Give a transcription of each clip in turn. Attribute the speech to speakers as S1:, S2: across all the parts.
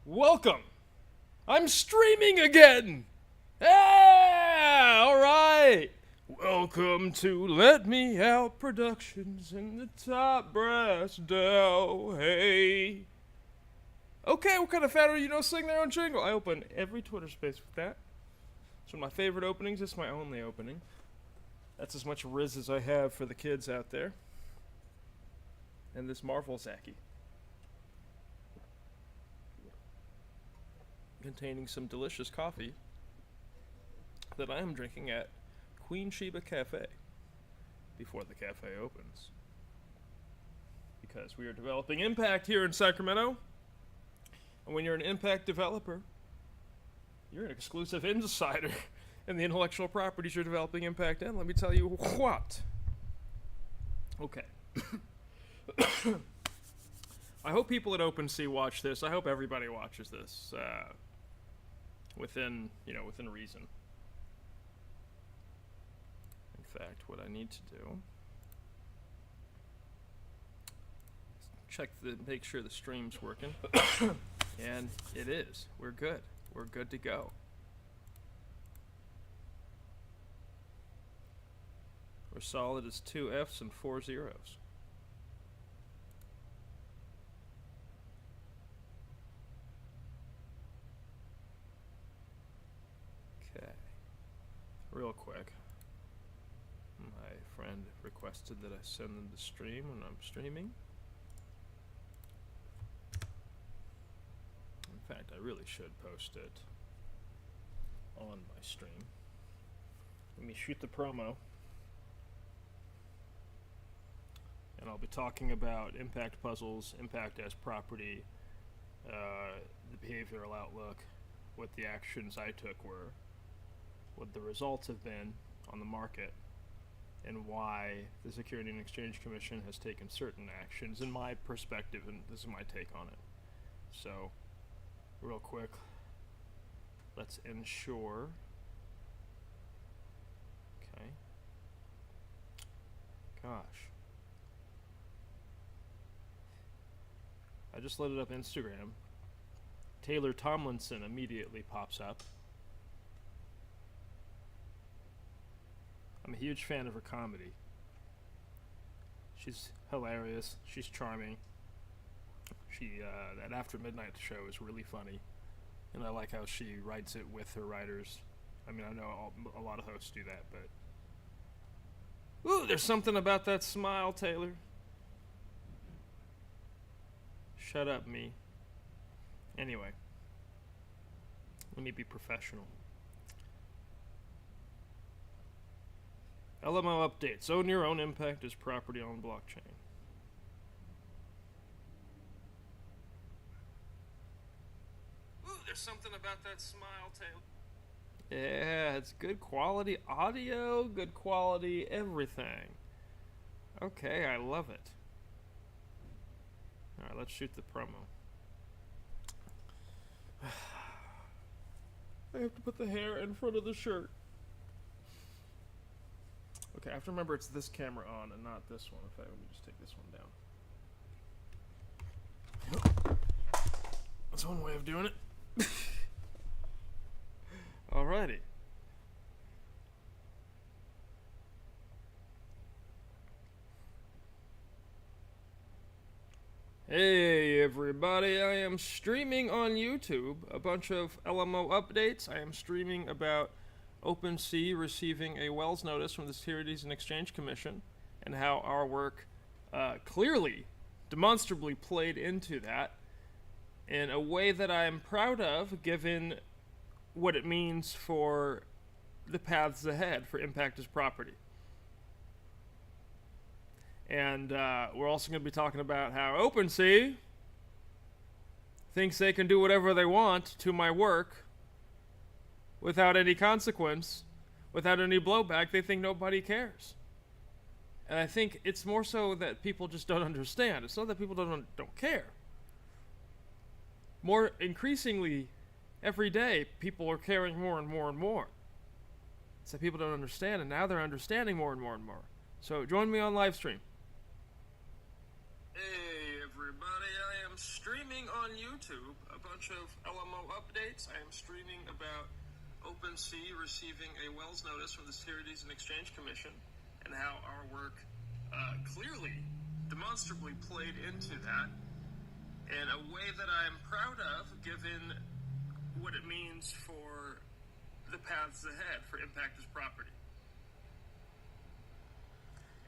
S1: Welcome! I'm streaming again! Yeah! Alright! Welcome to Let Me Out Productions in the top brass dough. Hey! Okay, what kind of fat are you sing their own jingle? I open every Twitter space with that. It's one of my favorite openings. It's my only opening. That's as much riz as I have for the kids out there. And this Marvel Zaki. Containing some delicious coffee that I am drinking at Queen Sheba Cafe before the cafe opens. Because we are developing Impact here in Sacramento. And when you're an Impact developer, you're an exclusive insider in the intellectual properties you're developing Impact in. Let me tell you what. Okay. I hope people at OpenSea watch this. I hope everybody watches this. Within reason. In fact, what I need to do is make sure the stream's working. And it is. We're good. We're good to go. We're solid as 2 F's and 4 zeros. Real quick, my friend requested that I send them the stream when I'm streaming. In fact, I really should post it on my stream. Let me shoot the promo. And I'll be talking about impact puzzles, impact as property, the behavioral outlook, what the actions I took were, what the results have been on the market, and why the Security and Exchange Commission has taken certain actions in my perspective, and this is my take on it. So, real quick, let's ensure. Okay. Gosh. I just loaded up Instagram. Taylor Tomlinson immediately pops up. I'm a huge fan of her comedy. She's hilarious. She's charming. That After Midnight show is really funny. And I like how she writes it with her writers. I mean, I know a lot of hosts do that, but... Ooh, there's something about that smile, Taylor. Shut up, me. Anyway. Let me be professional. LMO updates. Own your own impact as property on blockchain. Ooh, there's something about that smile, Taylor. Yeah, it's good quality audio, good quality everything. Okay, I love it. Alright, let's shoot the promo. I have to put the hair in front of the shirt. Okay, I have to remember it's this camera on and not this one. In fact, let me just take this one down. That's one way of doing it. Alrighty. Hey everybody, I am streaming on YouTube a bunch of LMO updates. I am streaming about OpenSea receiving a Wells notice from the Securities and Exchange Commission and how our work clearly, demonstrably played into that in a way that I am proud of, given what it means for the paths ahead for impact as property. And we're also going to be talking about how OpenSea thinks they can do whatever they want to my work without any consequence, without any blowback. They think nobody cares. And I think it's more so that people just don't understand. It's not that people don't care. More increasingly, every day, people are caring more and more and more. It's that people don't understand, and now they're understanding more and more and more. So join me on live stream. Hey everybody, I am am streaming on YouTube a bunch of LMO updates. I am streaming about OpenSea receiving a Wells notice from the Securities and Exchange Commission and how our work clearly, demonstrably played into that in a way that I am proud of, given what it means for the paths ahead for impact as property.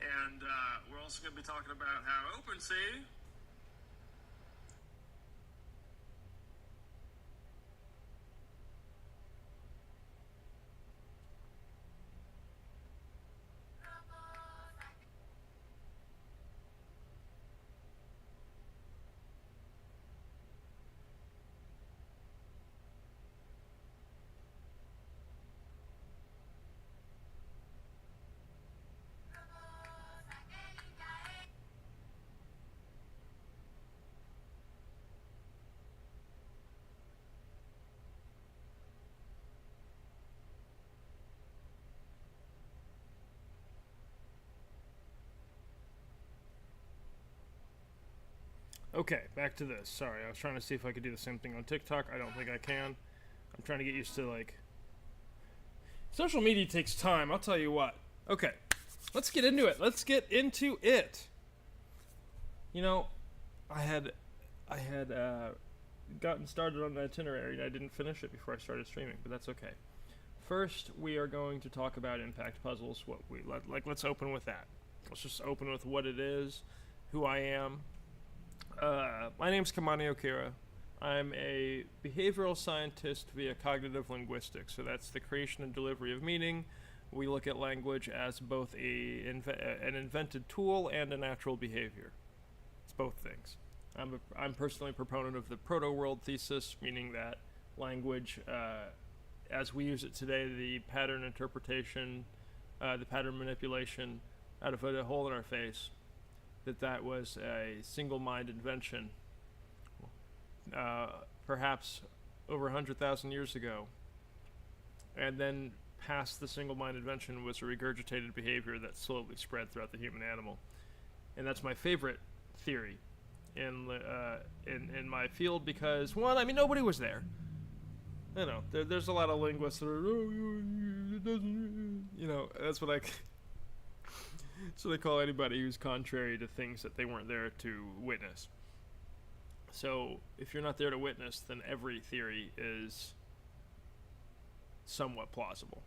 S1: And we're also going to be talking about how OpenSea Okay, back to this. Sorry, I was trying to see if I could do the same thing on TikTok. I don't think I can. I'm trying to get used to, like... Social media takes time, I'll tell you what. Okay, let's get into it. Let's get into it. You know, I had gotten started on the itinerary and I didn't finish it before I started streaming, but that's okay. First, we are going to talk about impact puzzles. Let's open with that. Let's just open with what it is, who I am. My name's Kamani Okira. I'm a behavioral scientist via cognitive linguistics, so that's the creation and delivery of meaning. We look at language as both an invented tool and a natural behavior. It's both things. I'm personally a proponent of the proto-world thesis, meaning that language, as we use it today, the pattern interpretation, the pattern manipulation out of a hole in our face, that was a single-mind invention, perhaps over 100,000 years ago, and then past the single-mind invention was a regurgitated behavior that slowly spread throughout the human animal. And that's my favorite theory in my field because, one, I mean, nobody was there. You know, there's a lot of linguists that are, it doesn't, you know, that's what I... So they call anybody who's contrary to things that they weren't there to witness. So if you're not there to witness, then every theory is somewhat plausible.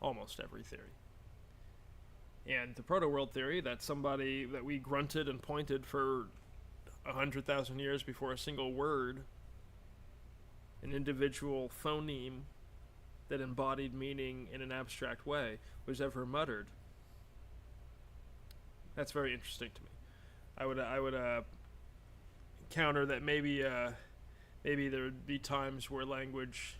S1: Almost every theory. And the proto-world theory, that's somebody that we grunted and pointed for 100,000 years before a single word, an individual phoneme that embodied meaning in an abstract way, was ever muttered. That's very interesting to me. I would counter that maybe there would be times where language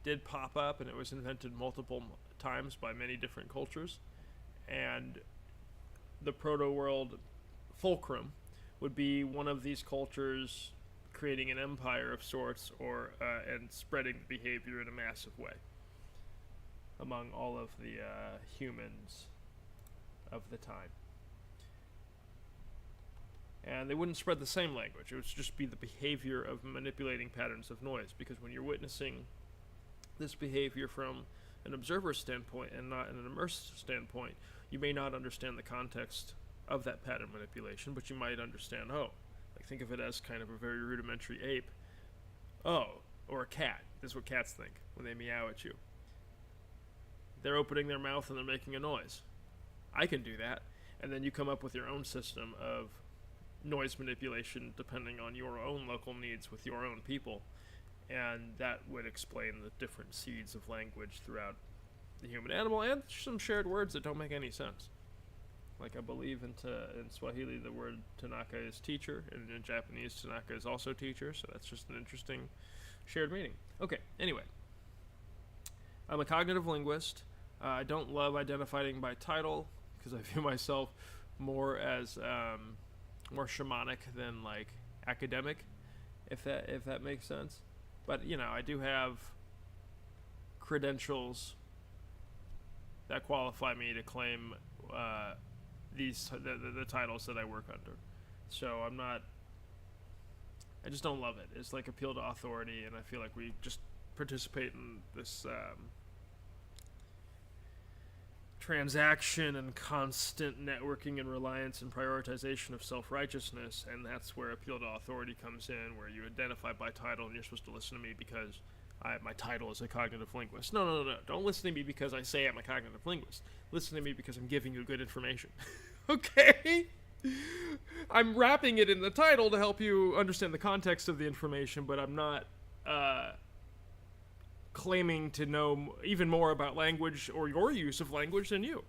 S1: did pop up and it was invented multiple times by many different cultures, and the proto-world fulcrum would be one of these cultures creating an empire of sorts, or and spreading the behavior in a massive way among all of the humans of the time. And they wouldn't spread the same language. It would just be the behavior of manipulating patterns of noise, because when you're witnessing this behavior from an observer standpoint and not an immersive standpoint, you may not understand the context of that pattern manipulation, but you might understand, like think of it as kind of a very rudimentary ape. Or a cat. This is what cats think when they meow at you. They're opening their mouth and they're making a noise. I can do that. And then you come up with your own system of noise manipulation depending on your own local needs with your own people, and that would explain the different seeds of language throughout the human animal, and some shared words that don't make any sense. Like I believe in Swahili the word Tanaka is teacher, and in Japanese Tanaka is also teacher, so that's just an interesting shared meaning. Okay, anyway, I'm a cognitive linguist. I don't love identifying by title because I view myself more as more shamanic than like academic, if that makes sense. But you know, I do have credentials that qualify me to claim the titles that I work under. So I'm not I just don't love it. It's like appeal to authority, and I feel like we just participate in this transaction and constant networking and reliance and prioritization of self-righteousness, and that's where appeal to authority comes in, where you identify by title and you're supposed to listen to me because my title is a cognitive linguist. No. Don't listen to me because I say I'm a cognitive linguist. Listen to me because I'm giving you good information. Okay? I'm wrapping it in the title to help you understand the context of the information, but I'm not claiming to know even more about language or your use of language than you.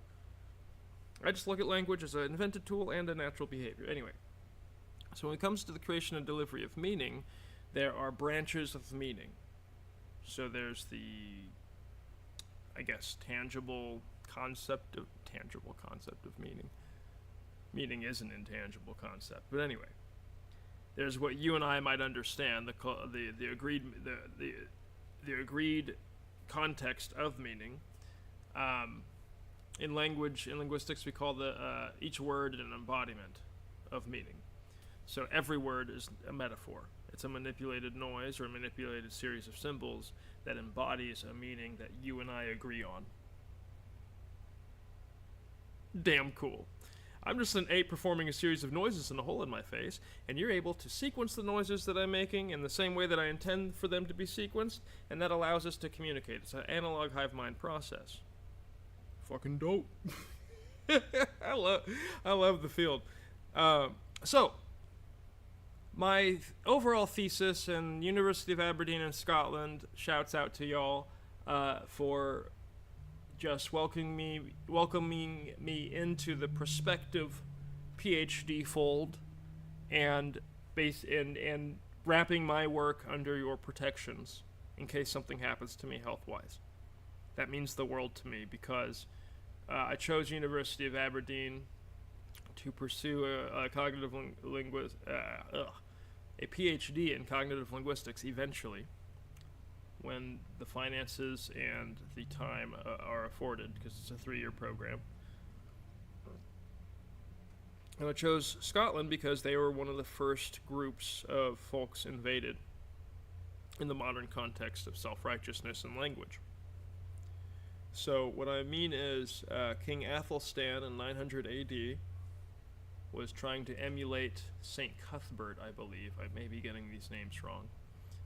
S1: I just look at language as an invented tool and a natural behavior. Anyway, so when it comes to the creation and delivery of meaning, there are branches of meaning. So there's the, I guess, tangible concept of meaning. Meaning is an intangible concept, but anyway, there's what you and I might understand, the agreed context of meaning. In linguistics, we call each word an embodiment of meaning. So every word is a metaphor. It's a manipulated noise or a manipulated series of symbols that embodies a meaning that you and I agree on. Damn cool. I'm just an ape performing a series of noises in a hole in my face, and you're able to sequence the noises that I'm making in the same way that I intend for them to be sequenced, and that allows us to communicate. It's an analog hive mind process. Fucking dope. I love the field. So, my overall thesis, and University of Aberdeen in Scotland shouts out to y'all for just welcoming me into the prospective PhD fold, and wrapping my work under your protections in case something happens to me health-wise. That means the world to me, because I chose University of Aberdeen to pursue a PhD in cognitive linguistics eventually, when the finances and the time are afforded, because it's a 3-year program. And I chose Scotland because they were one of the first groups of folks invaded in the modern context of self-righteousness and language. So what I mean is King Athelstan in 900 AD was trying to emulate St. Cuthbert, I believe. I may be getting these names wrong.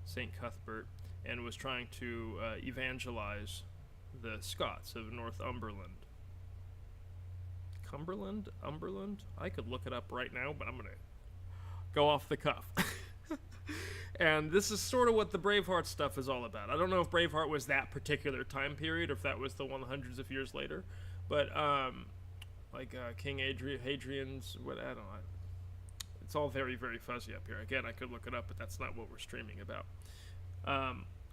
S1: St. Cuthbert, and was trying to evangelize the Scots of Northumberland. Umberland? I could look it up right now, but I'm going to go off the cuff. And this is sort of what the Braveheart stuff is all about. I don't know if Braveheart was that particular time period, or if that was the one hundreds of years later, but King Hadrian's, I don't know. It's all very, very fuzzy up here. Again, I could look it up, but that's not what we're streaming about.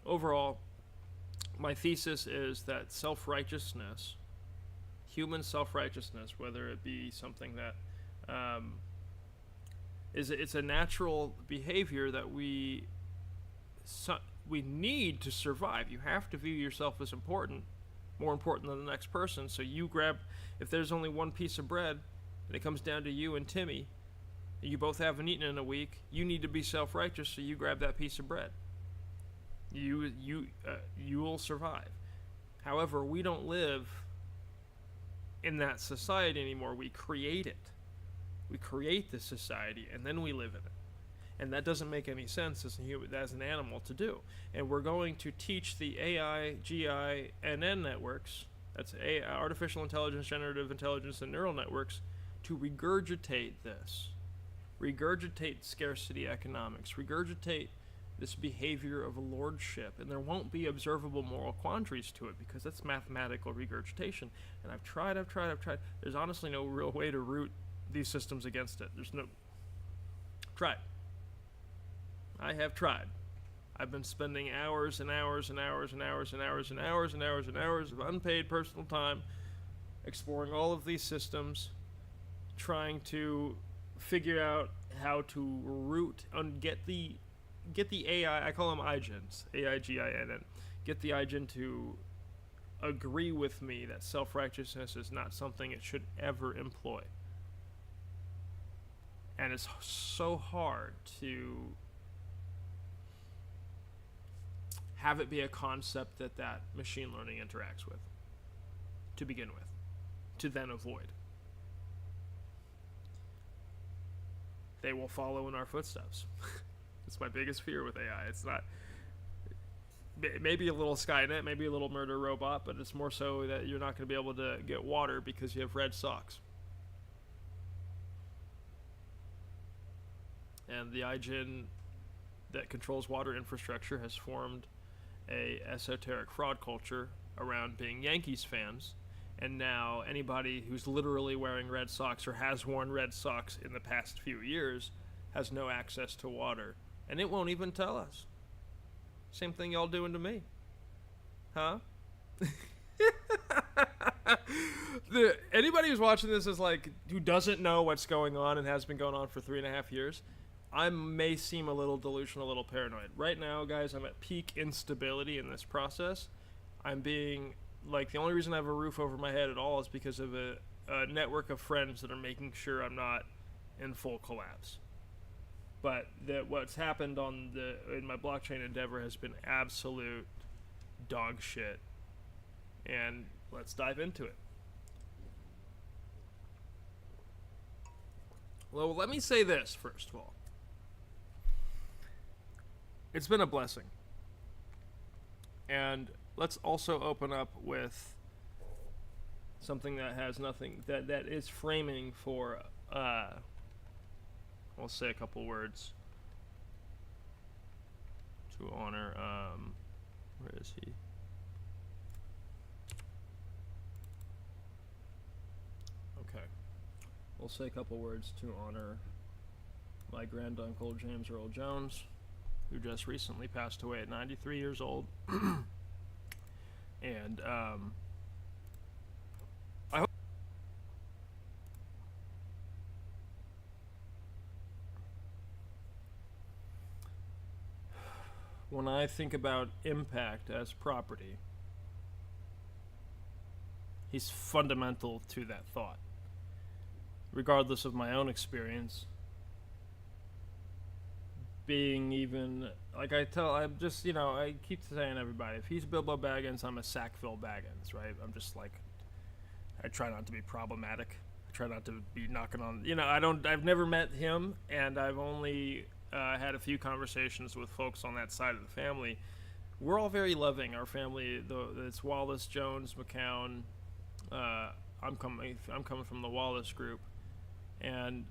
S1: Overall, my thesis is that self-righteousness, human self-righteousness, whether it be something that it's a natural behavior that we need to survive. You have to view yourself as more important than the next person. So you grab, if there's only one piece of bread, and it comes down to you and Timmy, and you both haven't eaten in a week, you need to be self-righteous, so you grab that piece of bread. You will survive. However, we don't live in that society anymore. We create it. We create this society, and then we live in it. And that doesn't make any sense as an animal to do. And we're going to teach the AI, GI, NN networks, that's artificial intelligence, generative intelligence, and neural networks, to regurgitate this. Regurgitate scarcity economics. Regurgitate this behavior of lordship. And there won't be observable moral quandaries to it, because that's mathematical regurgitation. And I've tried. There's honestly no real way to root these systems against it. Tried. I have tried. I've been spending hours and hours and hours and hours and hours and hours and hours and hours of unpaid personal time exploring all of these systems, trying to figure out how to root and get the AI, I call them iGens, AIGINN, get the iGen to agree with me that self-righteousness is not something it should ever employ. And it's so hard to have it be a concept that that machine learning interacts with to begin with, to then avoid. They will follow in our footsteps. It's my biggest fear with AI. It's not, maybe a little Skynet, maybe a little murder robot, but it's more so that you're not going to be able to get water because you have red socks. And the IGN that controls water infrastructure has formed a esoteric fraud culture around being Yankees fans, and now anybody who's literally wearing red socks or has worn red socks in the past few years has no access to water, and it won't even tell us. Same thing y'all doing to me, huh? Anybody who's watching this is like, who doesn't know what's going on and has been going on for 3.5 years, I may seem a little delusional, a little paranoid. Right now, guys, I'm at peak instability in this process. I'm being, like, the only reason I have a roof over my head at all is because of a network of friends that are making sure I'm not in full collapse. But what's happened in my blockchain endeavor has been absolute dog shit. And let's dive into it. Well, let me say this first of all. It's been a blessing. And let's also open up with something that has nothing, that is framing for, I'll say a couple words to honor, where is he? Okay. We'll say a couple words to honor my granduncle, James Earl Jones, who just recently passed away at 93 years old. And I hope when I think about impact as property, he's fundamental to that thought. Regardless of my own experience, being even, like I'm just, I keep saying everybody, if he's Bilbo Baggins, I'm a Sackville Baggins, right? I'm just like, I try not to be problematic. I try not to be knocking on, I've never met him, and I've only had a few conversations with folks on that side of the family. We're all very loving, our family, it's Wallace, Jones, McCown, I'm coming from the Wallace group, and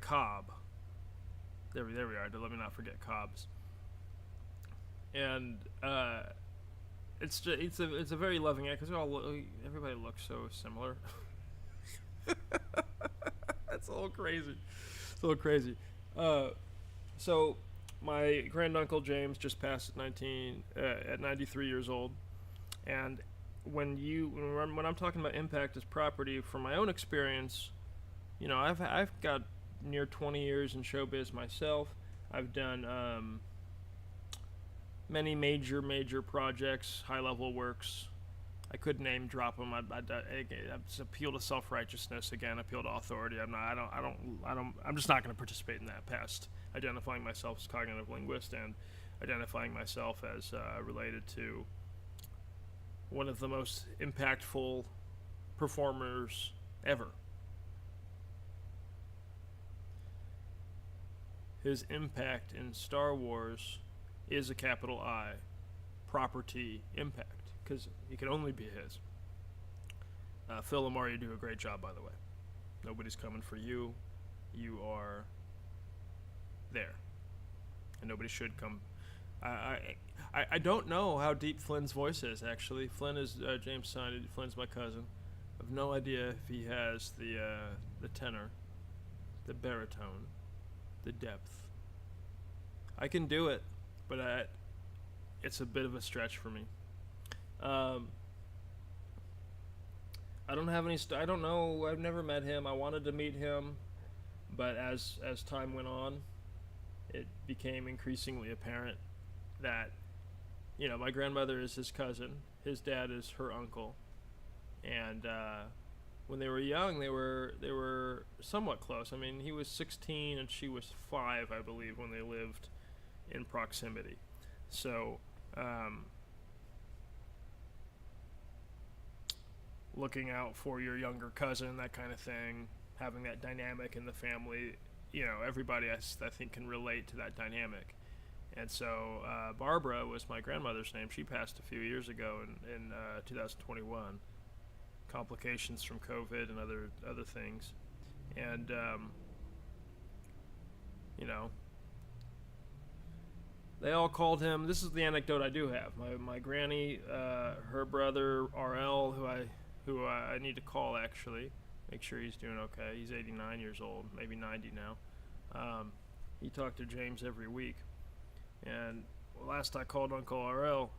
S1: Cobb. There we are. Let me not forget Cobb's. And it's a very loving act because everybody looks so similar. That's a little crazy. It's a little crazy. So my granduncle James just passed at 93 years old, and when I'm talking about impact as property, from my own experience, I've got near 20 years in showbiz myself. I've done many major projects, high-level works. I could name drop them. I just appeal to self-righteousness again. Appeal to authority. I'm just not going to participate in that. Past identifying myself as cognitive linguist and identifying myself as related to one of the most impactful performers ever. His impact in Star Wars is a capital I property impact, because he can only be his. Phil Lamar, you do a great job, by the way. Nobody's coming for you. You are there, and nobody should come. I don't know how deep Flynn's voice is, actually. Flynn is James' son. Flynn's my cousin. I have no idea if he has the tenor, the baritone, the depth. I can do it, but it's a bit of a stretch for me. I don't have any. I don't know. I've never met him. I wanted to meet him, but as time went on, it became increasingly apparent that, my grandmother is his cousin. His dad is her uncle, and when they were young, they were somewhat close. I mean, he was 16 and she was 5, I believe, when they lived in proximity. So looking out for your younger cousin, that kind of thing, having that dynamic in the family. Everybody I think can relate to that dynamic. And so Barbara was my grandmother's name. She passed a few years ago in 2021. Complications from COVID and other things. And, they all called him. This is the anecdote I do have. My granny, her brother RL, who I need to call actually, make sure he's doing okay. He's 89 years old, maybe 90 now. He talked to James every week, and last I called Uncle RL,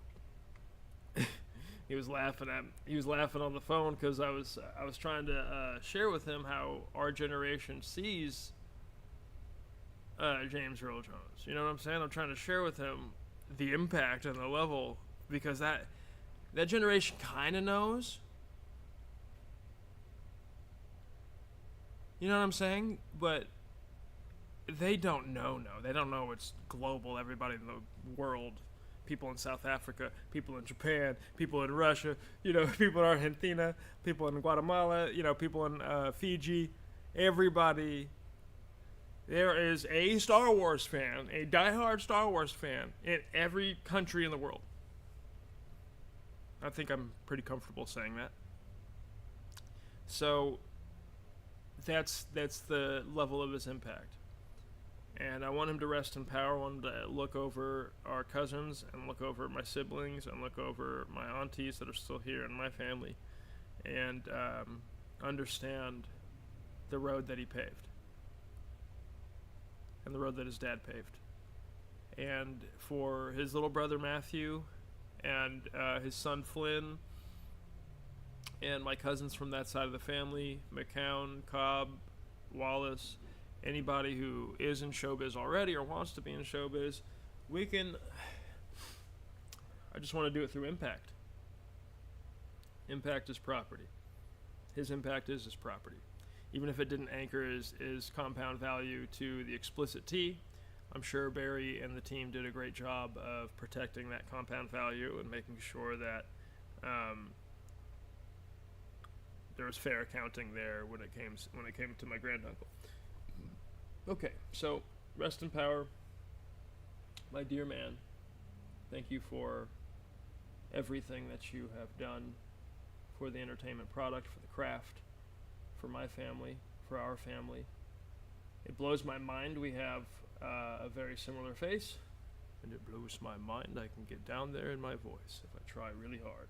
S1: he was laughing on the phone because I was trying to share with him how our generation sees James Earl Jones. You know what I'm saying? I'm trying to share with him the impact and the level, because that generation kind of knows. You know what I'm saying? But they don't know. No, they don't know it's global. Everybody in the world, people in South Africa, people in Japan, people in Russia, people in Argentina, people in Guatemala, people in Fiji, everybody. There is a Star Wars fan, a diehard Star Wars fan in every country in the world. I think I'm pretty comfortable saying that. So that's the level of his impact. And I want him to rest in power. I want him to look over our cousins and look over my siblings and look over my aunties that are still here in my family, and understand the road that he paved and the road that his dad paved. And for his little brother Matthew and his son Flynn and my cousins from that side of the family, McCown, Cobb, Wallace, anybody who is in showbiz already or wants to be in showbiz, I just want to do it through impact. Impact is property. His impact is his property. Even if it didn't anchor his compound value to the explicit T, I'm sure Barry and the team did a great job of protecting that compound value and making sure that there was fair accounting there when it came to my granduncle. Okay, so rest in power, my dear man. Thank you for everything that you have done for the entertainment product, for the craft, for my family, for our family. It blows my mind we have a very similar face, and it blows my mind I can get down there in my voice if I try really hard.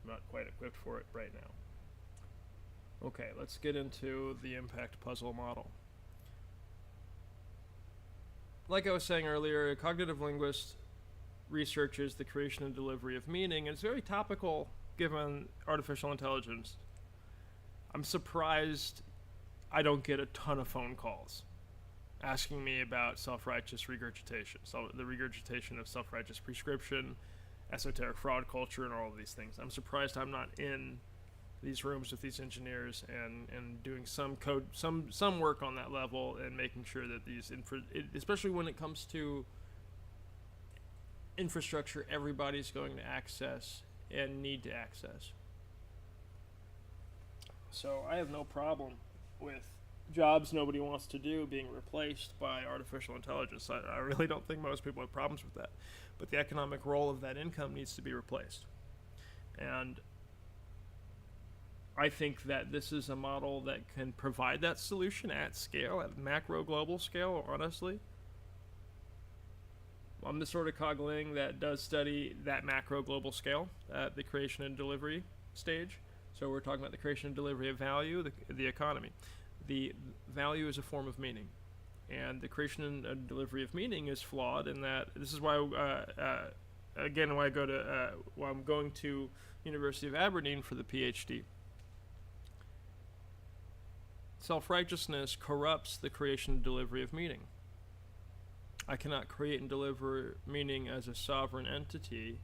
S1: I'm not quite equipped for it right now. Okay, let's get into the impact puzzle model. Like I was saying earlier, a cognitive linguist researches the creation and delivery of meaning, and it's very topical given artificial intelligence. I'm surprised I don't get a ton of phone calls asking me about self-righteous regurgitation, so the regurgitation of self-righteous prescription, esoteric fraud culture, and all of these things. I'm surprised I'm not in these rooms with these engineers and doing some code, some work on that level, and making sure that these, especially when it comes to infrastructure everybody's going to access and need to access. So I have no problem with jobs nobody wants to do being replaced by artificial intelligence. I really don't think most people have problems with that. But the economic role of that income needs to be replaced. And I think that this is a model that can provide that solution at scale, at macro global scale, honestly. I'm the sort of cogling that does study that macro global scale at the creation and delivery stage. So we're talking about the creation and delivery of value, the economy. The value is a form of meaning. And the creation and delivery of meaning is flawed in that this is why, again, why I'm going to University of Aberdeen for the PhD. Self-righteousness corrupts the creation and delivery of meaning. I cannot create and deliver meaning as a sovereign entity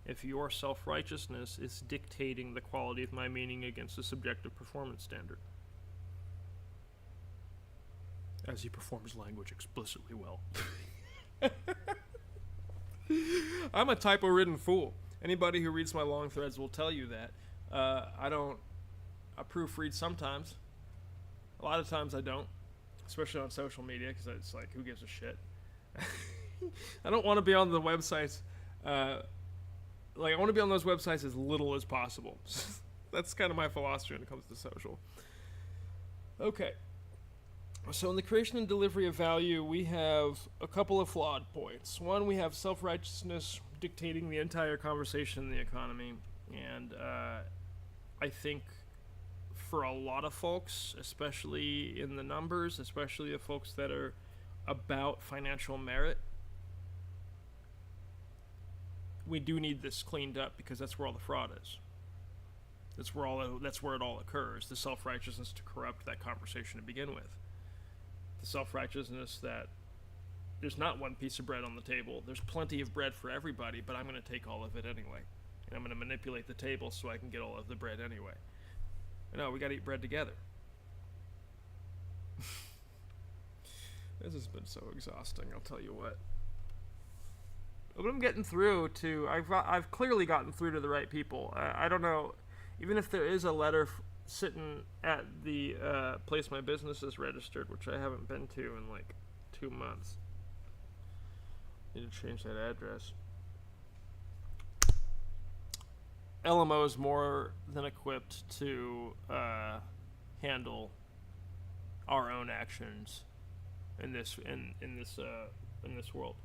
S1: if your self-righteousness is dictating the quality of my meaning against a subjective performance standard. As he performs language explicitly well. I'm a typo-ridden fool. Anybody who reads my long threads will tell you that. I proofread sometimes. A lot of times I don't, especially on social media, because it's like, who gives a shit? I don't want to be on the websites. I want to be on those websites as little as possible. That's kind of my philosophy when it comes to social. Okay. So in the creation and delivery of value, we have a couple of flawed points. One, we have self-righteousness dictating the entire conversation in the economy. And I think for a lot of folks, especially in the numbers, especially the folks that are about financial merit, we do need this cleaned up, because that's where all the fraud is. That's where it all occurs. The self-righteousness to corrupt that conversation to begin with. The self-righteousness that there's not one piece of bread on the table. There's plenty of bread for everybody, but I'm going to take all of it anyway. And I'm going to manipulate the table so I can get all of the bread anyway. No, we got to eat bread together. This has been so exhausting, I'll tell you what. But I'm getting through to... I've clearly gotten through to the right people. I don't know... Even if there is a letter sitting at the place my business is registered, which I haven't been to in like 2 months. Need to change that address. LMO is more than equipped to handle our own actions in this world.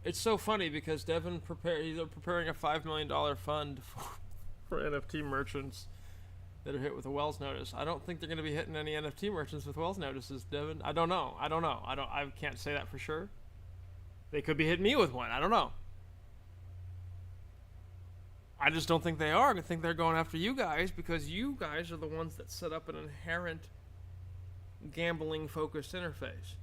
S1: It's so funny because Devin they're preparing a $5 million fund for NFT merchants that are hit with a Wells notice. I don't think they're going to be hitting any NFT merchants with Wells notices, Devin. I don't know. I can't say that for sure. They could be hitting me with one. I don't know. I just don't think they are. I think they're going after you guys, because you guys are the ones that set up an inherent gambling-focused interface.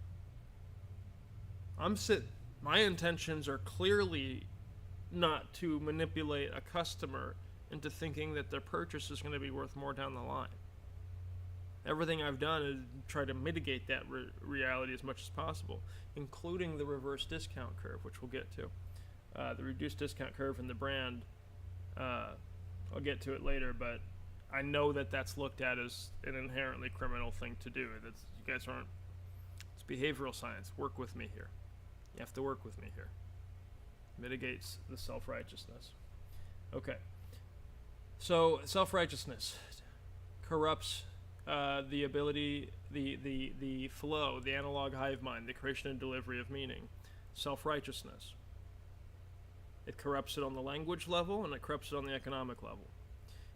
S1: My intentions are clearly not to manipulate a customer into thinking that their purchase is going to be worth more down the line. Everything I've done is try to mitigate that reality as much as possible, including the reverse discount curve, which we'll get to. The reduced discount curve in the brand, I'll get to it later, but I know that that's looked at as an inherently criminal thing to do. You guys aren't... It's behavioral science. Work with me here. You have to work with me here. Mitigates the self-righteousness. Okay. So, self-righteousness corrupts the ability, the flow, the analog hive mind, the creation and delivery of meaning. Self-righteousness. It corrupts it on the language level, and it corrupts it on the economic level.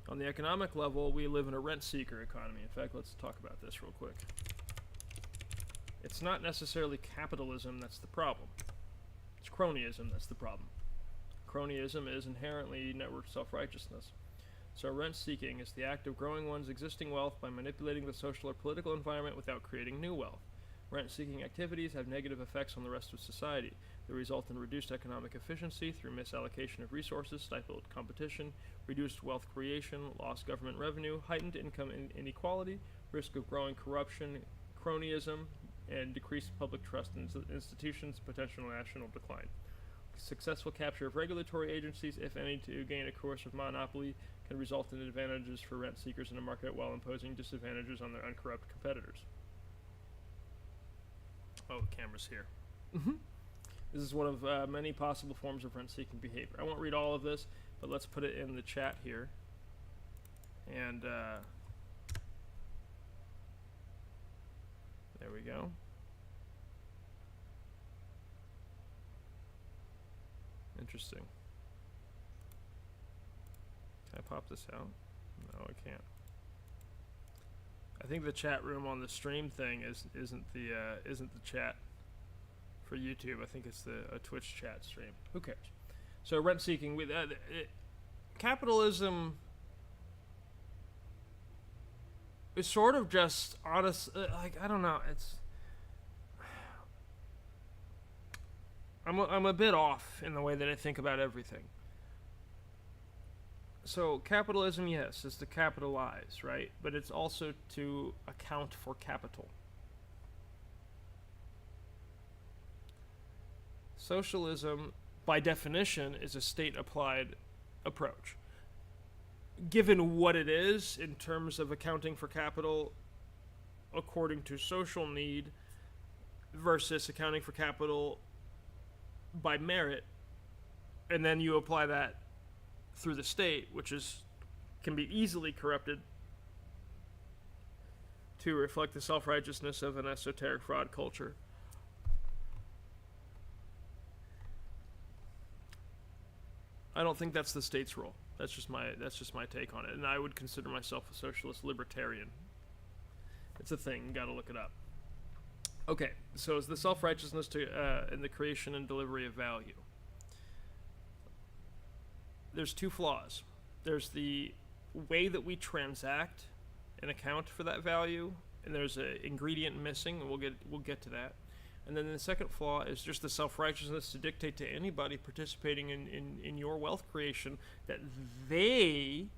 S1: On the economic level, we live in a rent-seeker economy. In fact, let's talk about this real quick. It's not necessarily capitalism that's the problem. It's cronyism that's the problem. Cronyism is inherently networked self-righteousness. So rent-seeking is the act of growing one's existing wealth by manipulating the social or political environment without creating new wealth. Rent-seeking activities have negative effects on the rest of society. They result in reduced economic efficiency through misallocation of resources, stifled competition, reduced wealth creation, lost government revenue, heightened income inequality, risk of growing corruption, cronyism, and decreased public trust in institutions, potential national decline. Successful capture of regulatory agencies, if any, to gain a coercive monopoly can result in advantages for rent seekers in a market while imposing disadvantages on their uncorrupt competitors. Oh, the camera's here. This is one of many possible forms of rent-seeking behavior. I won't read all of this, but let's put it in the chat here. And there we go. Interesting. Can I pop this out? No, I can't. I think the chat room on the stream thing isn't the chat for YouTube. I think it's a Twitch chat stream. Who cares? So rent seeking with capitalism is sort of just honest. Like, I don't know. It's I'm a bit off in the way that I think about everything. So capitalism, yes, is to capitalize, right? But it's also to account for capital. Socialism, by definition, is a state-applied approach. Given what it is in terms of accounting for capital according to social need versus accounting for capital by merit, and then you apply that through the state, which can be easily corrupted to reflect the self-righteousness of an esoteric fraud culture. I don't think that's the state's role. That's just my take on it, and I would consider myself a socialist libertarian. It's a thing. You got to look it up. Okay, so it's the self-righteousness in the creation and delivery of value. There's two flaws. There's the way that we transact and account for that value, and there's an ingredient missing, and we'll get to that. And then the second flaw is just the self-righteousness to dictate to anybody participating in your wealth creation that they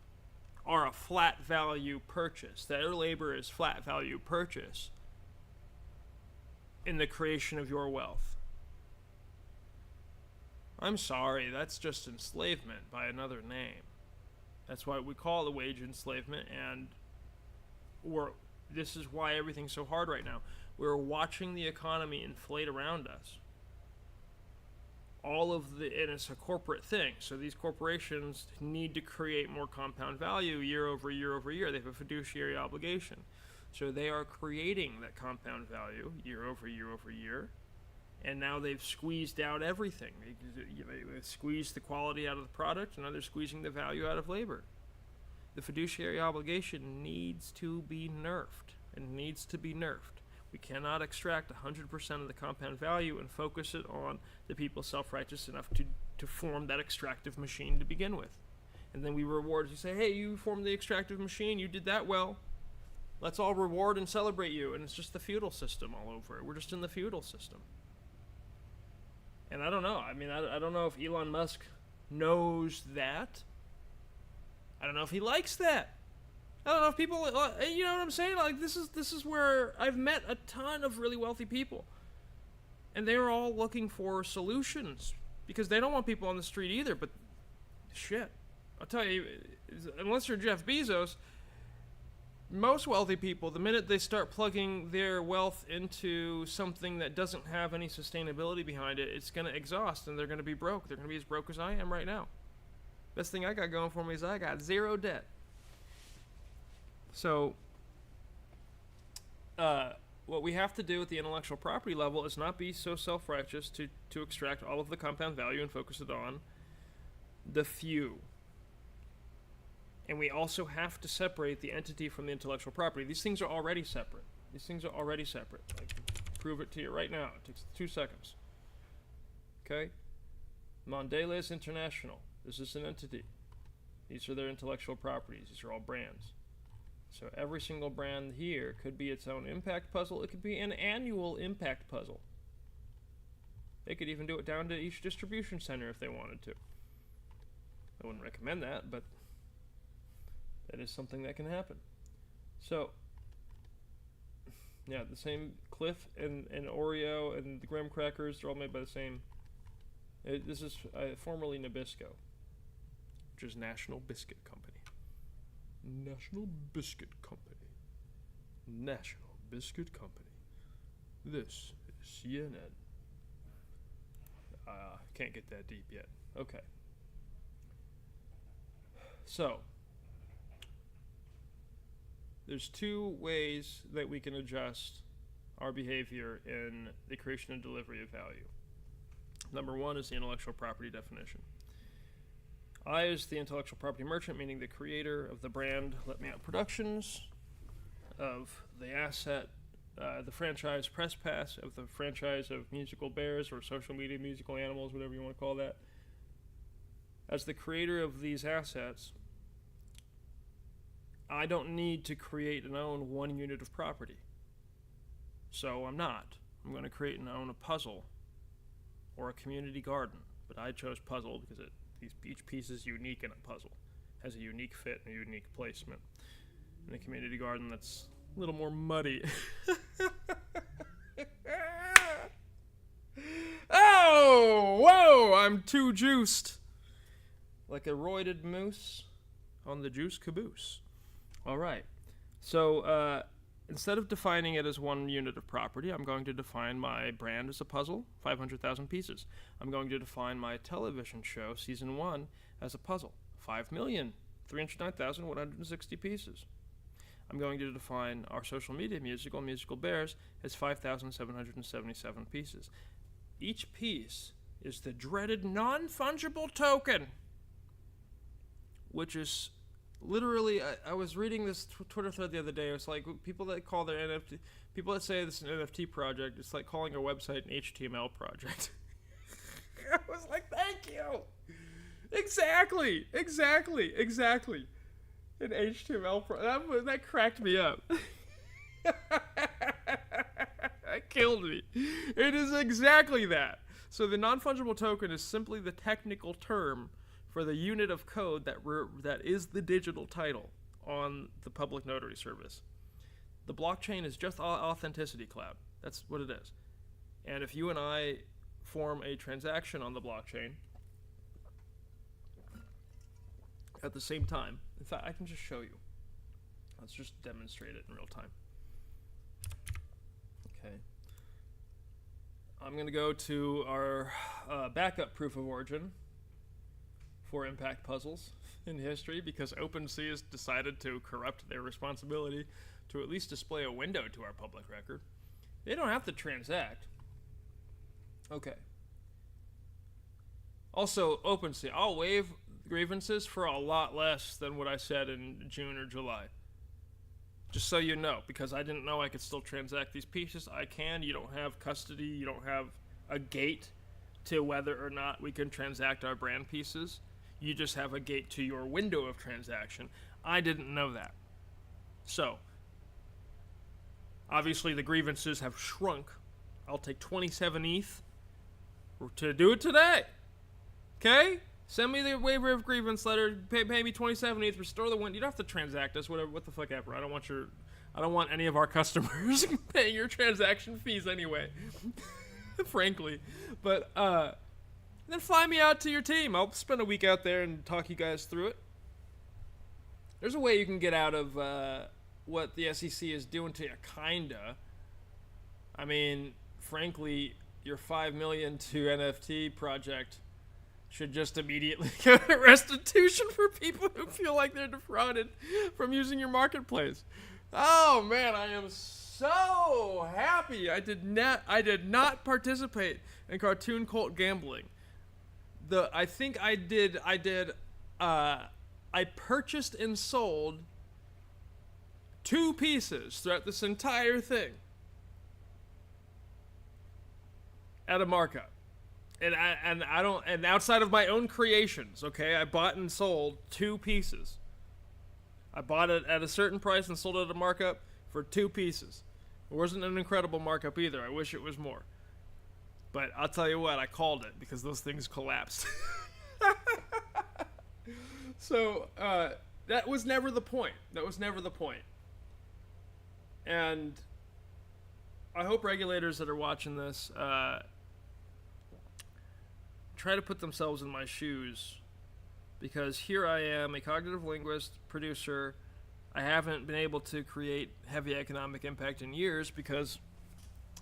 S1: are a flat value purchase, that their labor is flat value purchase in the creation of your wealth. I'm sorry, that's just enslavement by another name. That's why we call it wage enslavement, and this is why everything's so hard right now. We're watching the economy inflate around us. And it's a corporate thing. So these corporations need to create more compound value year over year over year. They have a fiduciary obligation. So they are creating that compound value year over year over year. And now they've squeezed out everything. They've squeezed the quality out of the product, and now they're squeezing the value out of labor. The fiduciary obligation needs to be nerfed. It needs to be nerfed. We cannot extract 100% of the compound value and focus it on the people self-righteous enough to form that extractive machine to begin with. And then we reward you, say, hey, you formed the extractive machine, you did that well. Let's all reward and celebrate you. And it's just the feudal system all over. We're just in the feudal system. And I don't know. I mean, I don't know if Elon Musk knows that. I don't know if he likes that. I don't know if people, you know what I'm saying? Like, this is where I've met a ton of really wealthy people. And they're all looking for solutions. Because they don't want people on the street either, but shit. I'll tell you, unless you're Jeff Bezos, most wealthy people, the minute they start plugging their wealth into something that doesn't have any sustainability behind it, it's going to exhaust and they're going to be broke. They're going to be as broke as I am right now. Best thing I got going for me is I got zero debt. So, what we have to do at the intellectual property level is not be so self-righteous to extract all of the compound value and focus it on the few. And we also have to separate the entity from the intellectual property. These things are already separate. I can prove it to you right now. It takes 2 seconds. Okay? Mondelez International. This is an entity. These are their intellectual properties. These are all brands. So every single brand here could be its own impact puzzle. It could be an annual impact puzzle. They could even do it down to each distribution center if they wanted to. I wouldn't recommend that, but that is something that can happen. So, yeah, the same Cliff and Oreo and the graham crackers, they're all made by the same. This is formerly Nabisco, which is National Biscuit Company. National Biscuit Company. National Biscuit Company. This is CNN. Can't get that deep yet. Okay. So, there's 2 ways that we can adjust our behavior in the creation and delivery of value. Number 1 is the intellectual property definition. I is the intellectual property merchant, meaning the creator of the brand Let Me Out Productions, of the asset, the franchise Press Pass, of the franchise of Musical Bears or social media musical animals, whatever you want to call that. As the creator of these assets, I don't need to create and own 1 unit of property. So I'm not. I'm going to create and own a puzzle or a community garden. But I chose puzzle because each piece is unique in a puzzle. Has a unique fit and a unique placement. In a community garden, that's a little more muddy. Oh! I'm too juiced. Like a roided moose on the juice caboose. All right. So instead of defining it as one unit of property, I'm going to define my brand as a puzzle, 500,000 pieces. I'm going to define my television show, season 1, as a puzzle, 5,309,160 pieces. I'm going to define our social media musical, Musical Bears, as 5,777 pieces. Each piece is the dreaded non-fungible token, which is literally, I was reading this Twitter thread the other day. It was like people that call their NFT, people that say this is an NFT project, it's like calling a website an HTML project. I was like, thank you. Exactly. An HTML that cracked me up. That killed me. It is exactly that. So the non-fungible token is simply the technical term for the unit of code that is the digital title on the public notary service. The blockchain is just authenticity cloud. That's what it is. And if you and I form a transaction on the blockchain at the same time, in fact, I can just show you. Let's just demonstrate it in real time. Okay. I'm going to go to our backup proof of origin for impact puzzles in history, because OpenSea has decided to corrupt their responsibility to at least display a window to our public record. They don't have to transact. Okay. Also, OpenSea, I'll waive grievances for a lot less than what I said in June or July. Just so you know, because I didn't know I could still transact these pieces. I can. You don't have custody. You don't have a gate to whether or not we can transact our brand pieces. You just have a gate to your window of transaction. I didn't know that. So, obviously the grievances have shrunk. I'll take 27 ETH to do it today. Okay? Send me the waiver of grievance letter. Pay me 27 ETH. Restore the window. You don't have to transact us. Whatever. What the fuck ever. I don't want any of our customers paying your transaction fees anyway. Frankly, but then fly me out to your team. I'll spend a week out there and talk you guys through it. There's a way you can get out of what the SEC is doing to you, kinda. I mean, frankly, your 5 million to NFT project should just immediately get restitution for people who feel like they're defrauded from using your marketplace. Oh man, I am so happy. I did not participate in cartoon cult gambling. I purchased and sold 2 pieces throughout this entire thing at a markup. And outside of my own creations, okay, I bought and sold 2 pieces. I bought it at a certain price and sold it at a markup for 2 pieces. It wasn't an incredible markup either. I wish it was more. But I'll tell you what, I called it because those things collapsed. So, that was never the point. And I hope regulators that are watching this, try to put themselves in my shoes, because here I am, a cognitive linguist, producer. I haven't been able to create heavy economic impact in years because,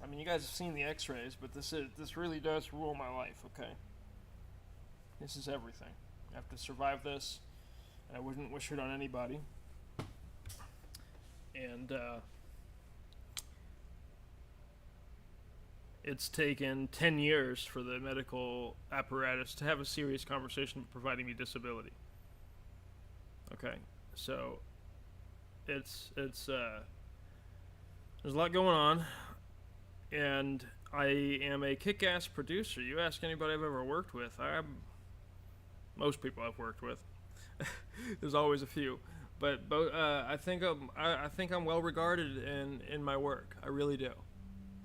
S1: I mean, you guys have seen the x-rays, but this really does rule my life, okay? This is everything. I have to survive this, and I wouldn't wish it on anybody. And, it's taken 10 years for the medical apparatus to have a serious conversation about providing me disability. Okay, so it's there's a lot going on, and I am a kick-ass producer. You ask anybody I've ever worked with, most people I've worked with. There's always a few, but I think I'm well regarded in my work. I really do.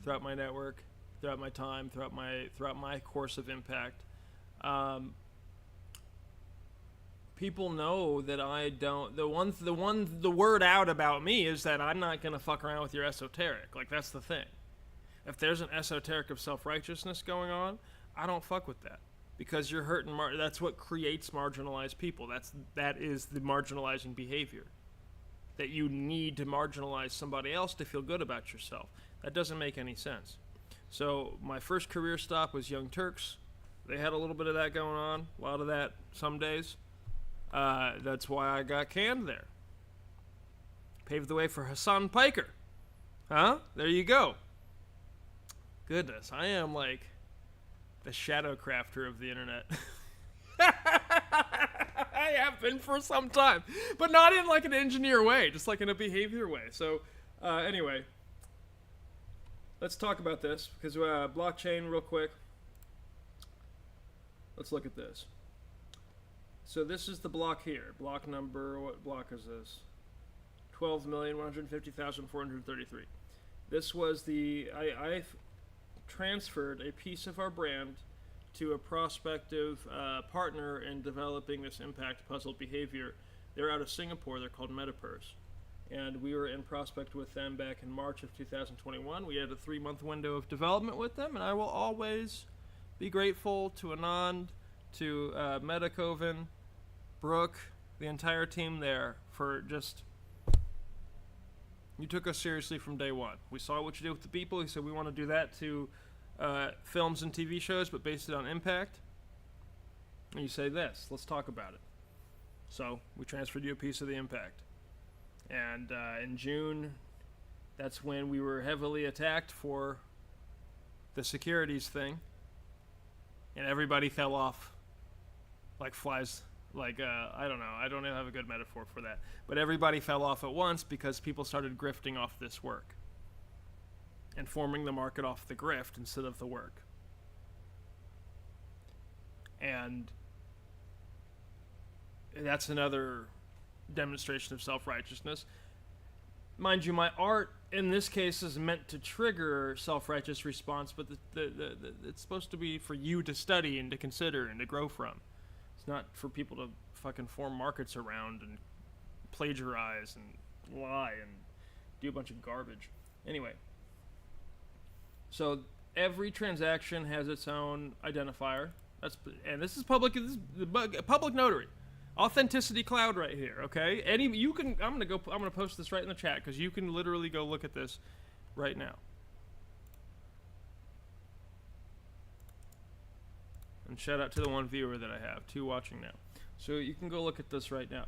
S1: Throughout my network, throughout my time, throughout my course of impact, people know that I don't. The word out about me is that I'm not gonna fuck around with your esoteric. Like, that's the thing. If there's an esoteric of self-righteousness going on, I don't fuck with that, because you're hurting. That's what creates marginalized people. That is the marginalizing behavior. That you need to marginalize somebody else to feel good about yourself. That doesn't make any sense. So my first career stop was Young Turks. They had a little bit of that going on, a lot of that some days. That's why I got canned there. Paved the way for Hassan Piker. Huh? There you go. Goodness, I am like the shadow crafter of the internet. I have been for some time, but not in like an engineer way, just like in a behavior way. So anyway, let's talk about this, because blockchain real quick. Let's look at this. So this is the block here. Block number, what block is this? 12,150,433. This was I transferred a piece of our brand to a prospective partner in developing this impact puzzle behavior. They're out of Singapore. They're called Metapurse. And we were in prospect with them back in March of 2021. We had a 3-month window of development with them, and I will always be grateful to Anand, to Metacoven, Brooke, the entire team there for just... You took us seriously from day one. We saw what you did with the people. He said we want to do that to films and TV shows, but based it on impact. And you say this. Let's talk about it. So we transferred you a piece of the impact. And in June, that's when we were heavily attacked for the securities thing. And everybody fell off like flies. Like, I don't know. I don't have a good metaphor for that. But everybody fell off at once because people started grifting off this work. And forming the market off the grift instead of the work. And that's another demonstration of self-righteousness. Mind you, my art, in this case, is meant to trigger self-righteous response, but it's supposed to be for you to study and to consider and to grow from. It's not for people to fucking form markets around and plagiarize and lie and do a bunch of garbage. Anyway, so every transaction has its own identifier. And this is public. This is public notary, authenticity cloud right here. Okay, I'm gonna post this right in the chat because you can literally go look at this right now. And shout out to the one viewer that I have, 2 watching now. So you can go look at this right now.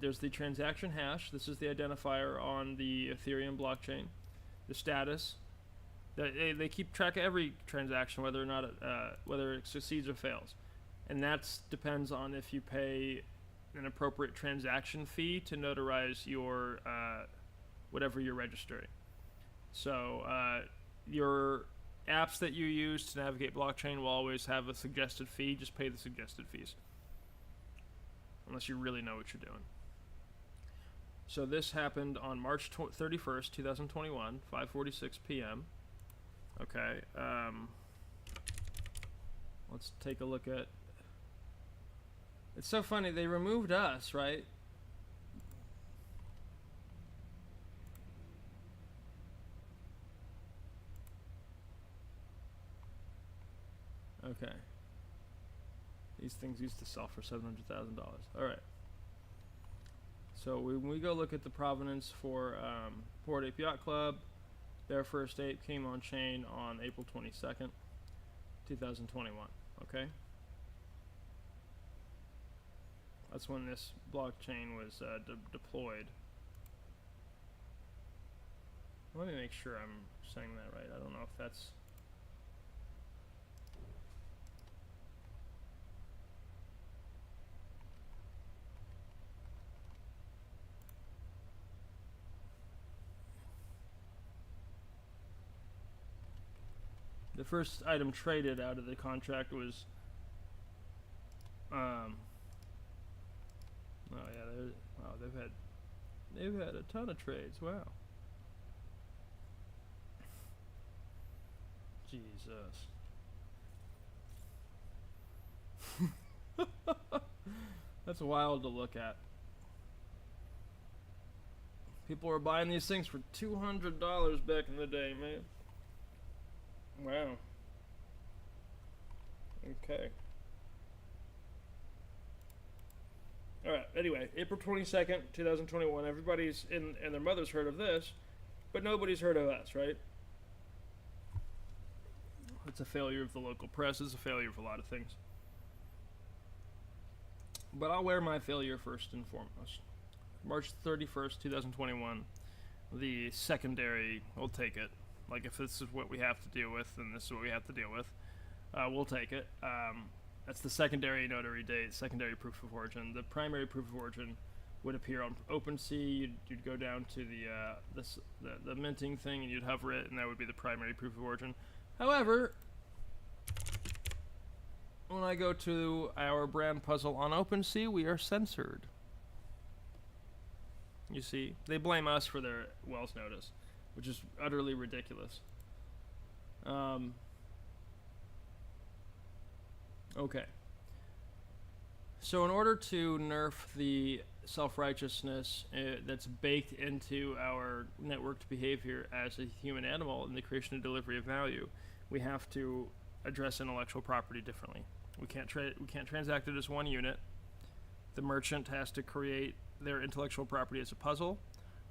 S1: There's the transaction hash. This is the identifier on the Ethereum blockchain. The status. They keep track of every transaction, whether or not whether it succeeds or fails. And that depends on if you pay an appropriate transaction fee to notarize your whatever you're registering. So your apps that you use to navigate blockchain will always have a suggested fee. Just pay the suggested fees. Unless you really know what you're doing. So this happened on March 31st, 2021, 5:46 p.m. Okay. Let's take a look at... It's so funny. They removed us, right? Okay. These things used to sell for $700,000. All right. So when we go look at the provenance for Bored Ape Yacht Club, their first ape came on chain on April 22nd, 2021. Okay. That's when this blockchain was deployed. Let me make sure I'm saying that right. I don't know if that's... The first item traded out of the contract was, oh yeah, wow, they've had a ton of trades. Wow. Jesus. That's wild to look at. People were buying these things for $200 back in the day, man. Wow. Okay. anyway, April 22nd, 2021. Everybody's and their mother's heard of this, but nobody's heard of us, right? It's a failure of the local press. It's a failure of a lot of things. But I'll wear my failure first and foremost. March 31st, 2021. The secondary, we'll take it. Like, if this is what we have to deal with, then this is what we have to deal with. We'll take it. That's the secondary notary date, secondary proof of origin. The primary proof of origin would appear on OpenSea. You'd go down to the minting thing, and you'd hover it, and that would be the primary proof of origin. However, when I go to our brand puzzle on OpenSea, we are censored. You see, they blame us for their Wells notice, which is utterly ridiculous. Okay. So in order to nerf the self-righteousness that's baked into our networked behavior as a human animal in the creation and delivery of value, we have to address intellectual property differently. We can't transact it as one unit. The merchant has to create their intellectual property as a puzzle,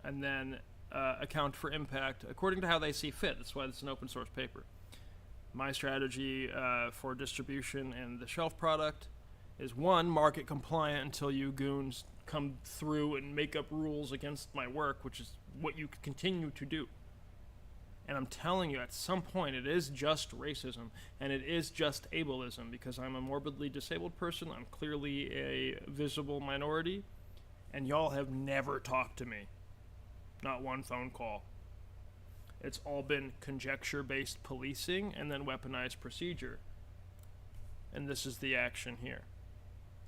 S1: and then account for impact according to how they see fit. That's why it's an open source paper. My strategy for distribution and the shelf product is, one, market compliant until you goons come through and make up rules against my work, which is what you continue to do. And I'm telling you, at some point, it is just racism, and it is just ableism, because I'm a morbidly disabled person. I'm clearly a visible minority, and y'all have never talked to me. Not one phone call. It's all been conjecture-based policing and then weaponized procedure. And this is the action here.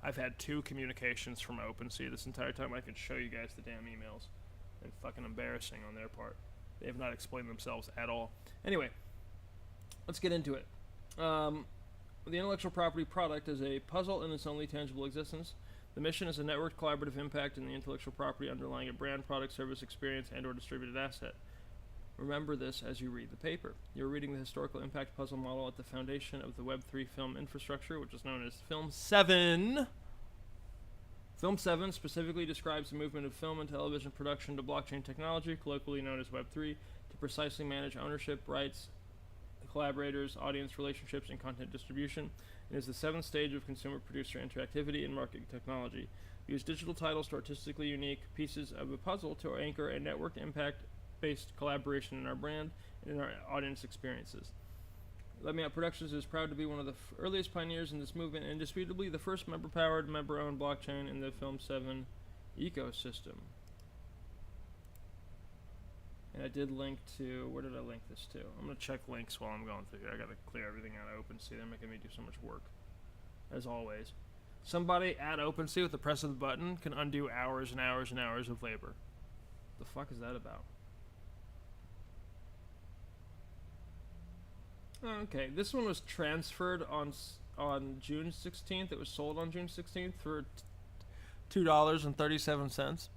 S1: I've had 2 communications from OpenSea this entire time. I could show you guys the damn emails. And fucking embarrassing on their part. They have not explained themselves at all. Anyway, let's get into it. The intellectual property product is a puzzle in its only tangible existence. The mission is a networked collaborative impact in the intellectual property underlying a brand, product, service, experience, and/or distributed asset. Remember this as you read the paper. You're reading the historical impact puzzle model at the foundation of the Web3 film infrastructure, which is known as Film 7. Film 7 specifically describes the movement of film and television production to blockchain technology, colloquially known as Web3, to precisely manage ownership, rights, collaborators, audience relationships, and content distribution. It is the 7th stage of consumer-producer interactivity and marketing technology. We use digital titles to artistically unique pieces of a puzzle to anchor a network impact-based collaboration in our brand and in our audience experiences. Let Me Out Productions is proud to be one of the earliest pioneers in this movement, and indisputably the first member-powered, member-owned blockchain in the Film 7 ecosystem. And I did link to, where did I link this to? I'm going to check links while I'm going through here. I got to clear everything out of OpenSea. They're making me do so much work, as always. Somebody at OpenSea with the press of the button can undo hours and hours and hours of labor. The fuck is that about? Okay, this one was transferred on June 16th. It was sold on June 16th for $2.37,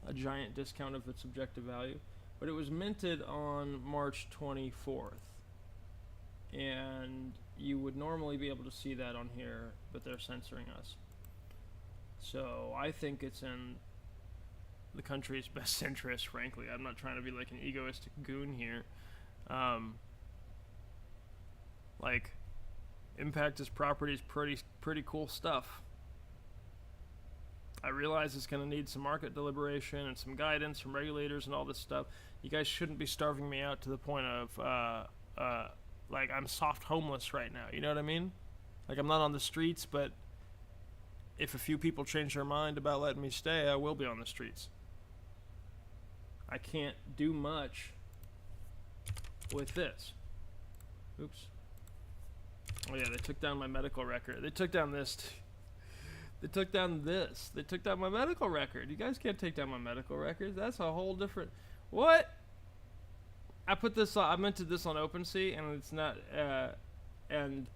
S1: a giant discount of its objective value. But it was minted on March 24th. And you would normally be able to see that on here, but they're censoring us. So I think it's in the country's best interest, frankly. I'm not trying to be like an egoistic goon here. Like, impact as property is pretty cool stuff. I realize it's going to need some market deliberation and some guidance from regulators and all this stuff. You guys shouldn't be starving me out to the point of, like, I'm soft homeless right now. You know what I mean? Like, I'm not on the streets, but if a few people change their mind about letting me stay, I will be on the streets. I can't do much with this. Oops. Oh yeah, they took down my medical record. They took down this. They took down this. They took down my medical record. You guys can't take down my medical records. That's a whole different... What? I put this on... I minted this on OpenSea, and it's not... and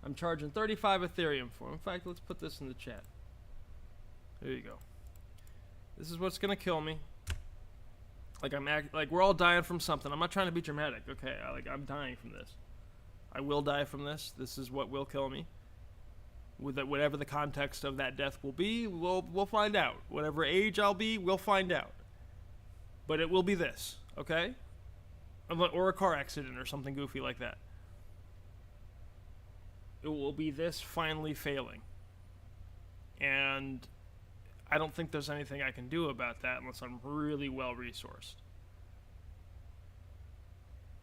S1: I'm charging 35 Ethereum for it. In fact, let's put this in the chat. There you go. This is what's gonna kill me. Like we're all dying from something. I'm not trying to be dramatic, okay? I'm dying from this. I will die from this. This is what will kill me. With whatever the context of that death will be, we'll find out. Whatever age I'll be, we'll find out. But it will be this, okay? Or a car accident or something goofy like that. It will be this finally failing. And I don't think there's anything I can do about that unless I'm really well resourced.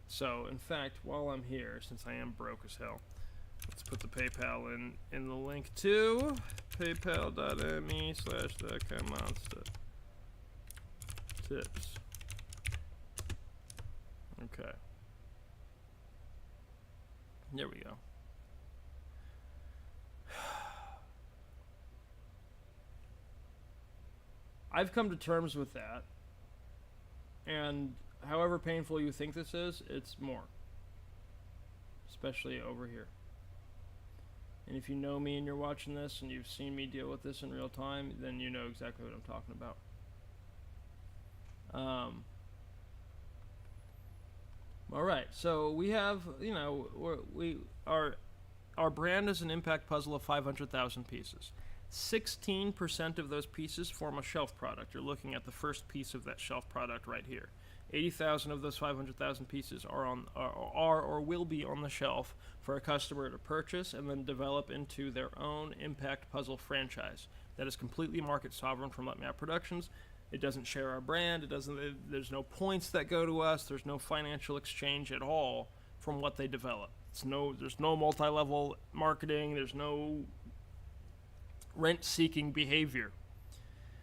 S1: So, in fact, while I'm here, since I am broke as hell, let's put the PayPal in the link too. paypal.me/monster tips. Okay. There we go. I've come to terms with that. And however painful you think this is, it's more. Especially over here. And if you know me and you're watching this and you've seen me deal with this in real time, then you know exactly what I'm talking about. All right, so we have, you know, our brand is an impact puzzle of 500,000 pieces. 16% of those pieces form a shelf product. You're looking at the first piece of that shelf product right here. 80,000 of those 500,000 pieces are or will be on the shelf for a customer to purchase and then develop into their own impact puzzle franchise. That is completely market sovereign from Let Me Out Productions. It doesn't share our brand. There's no points that go to us. There's no financial exchange at all from what they develop. There's no multi-level marketing. There's no rent-seeking behavior.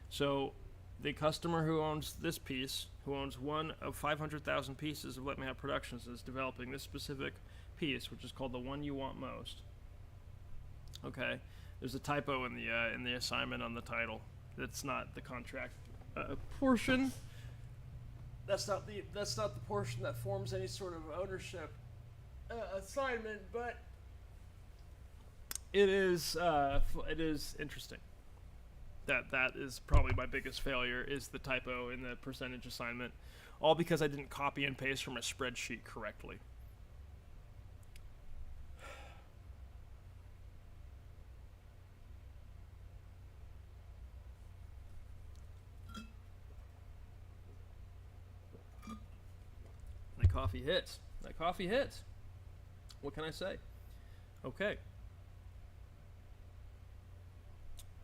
S1: So the customer who owns this piece, who owns one of 500,000 pieces of Let Me Out Productions, is developing this specific piece, which is called the one you want most. Okay, there's a typo in the assignment on the title. That's not the contract portion. That's not the portion that forms any sort of ownership assignment, but it is interesting. That is probably my biggest failure, is the typo in the percentage assignment, all because I didn't copy and paste from a spreadsheet correctly. That coffee hits. What can I say? Okay.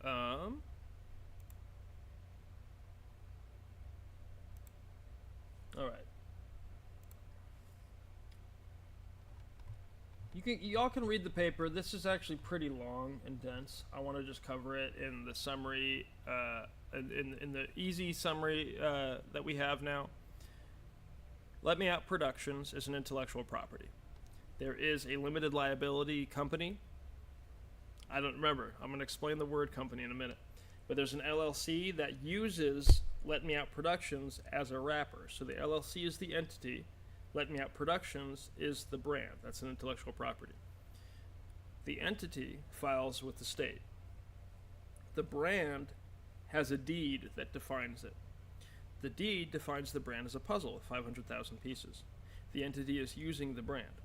S1: All right. Y'all can read the paper. This is actually pretty long and dense. I want to just cover it in the summary, in the easy summary that we have now. Let Me Out Productions is an intellectual property. There is a limited liability company. I don't remember. I'm going to explain the word company in a minute. But there's an LLC that uses Let Me Out Productions as a wrapper. So the LLC is the entity. Let Me Out Productions is the brand. That's an intellectual property. The entity files with the state. The brand has a deed that defines it. The deed defines the brand as a puzzle of 500,000 pieces. The entity is using the brand.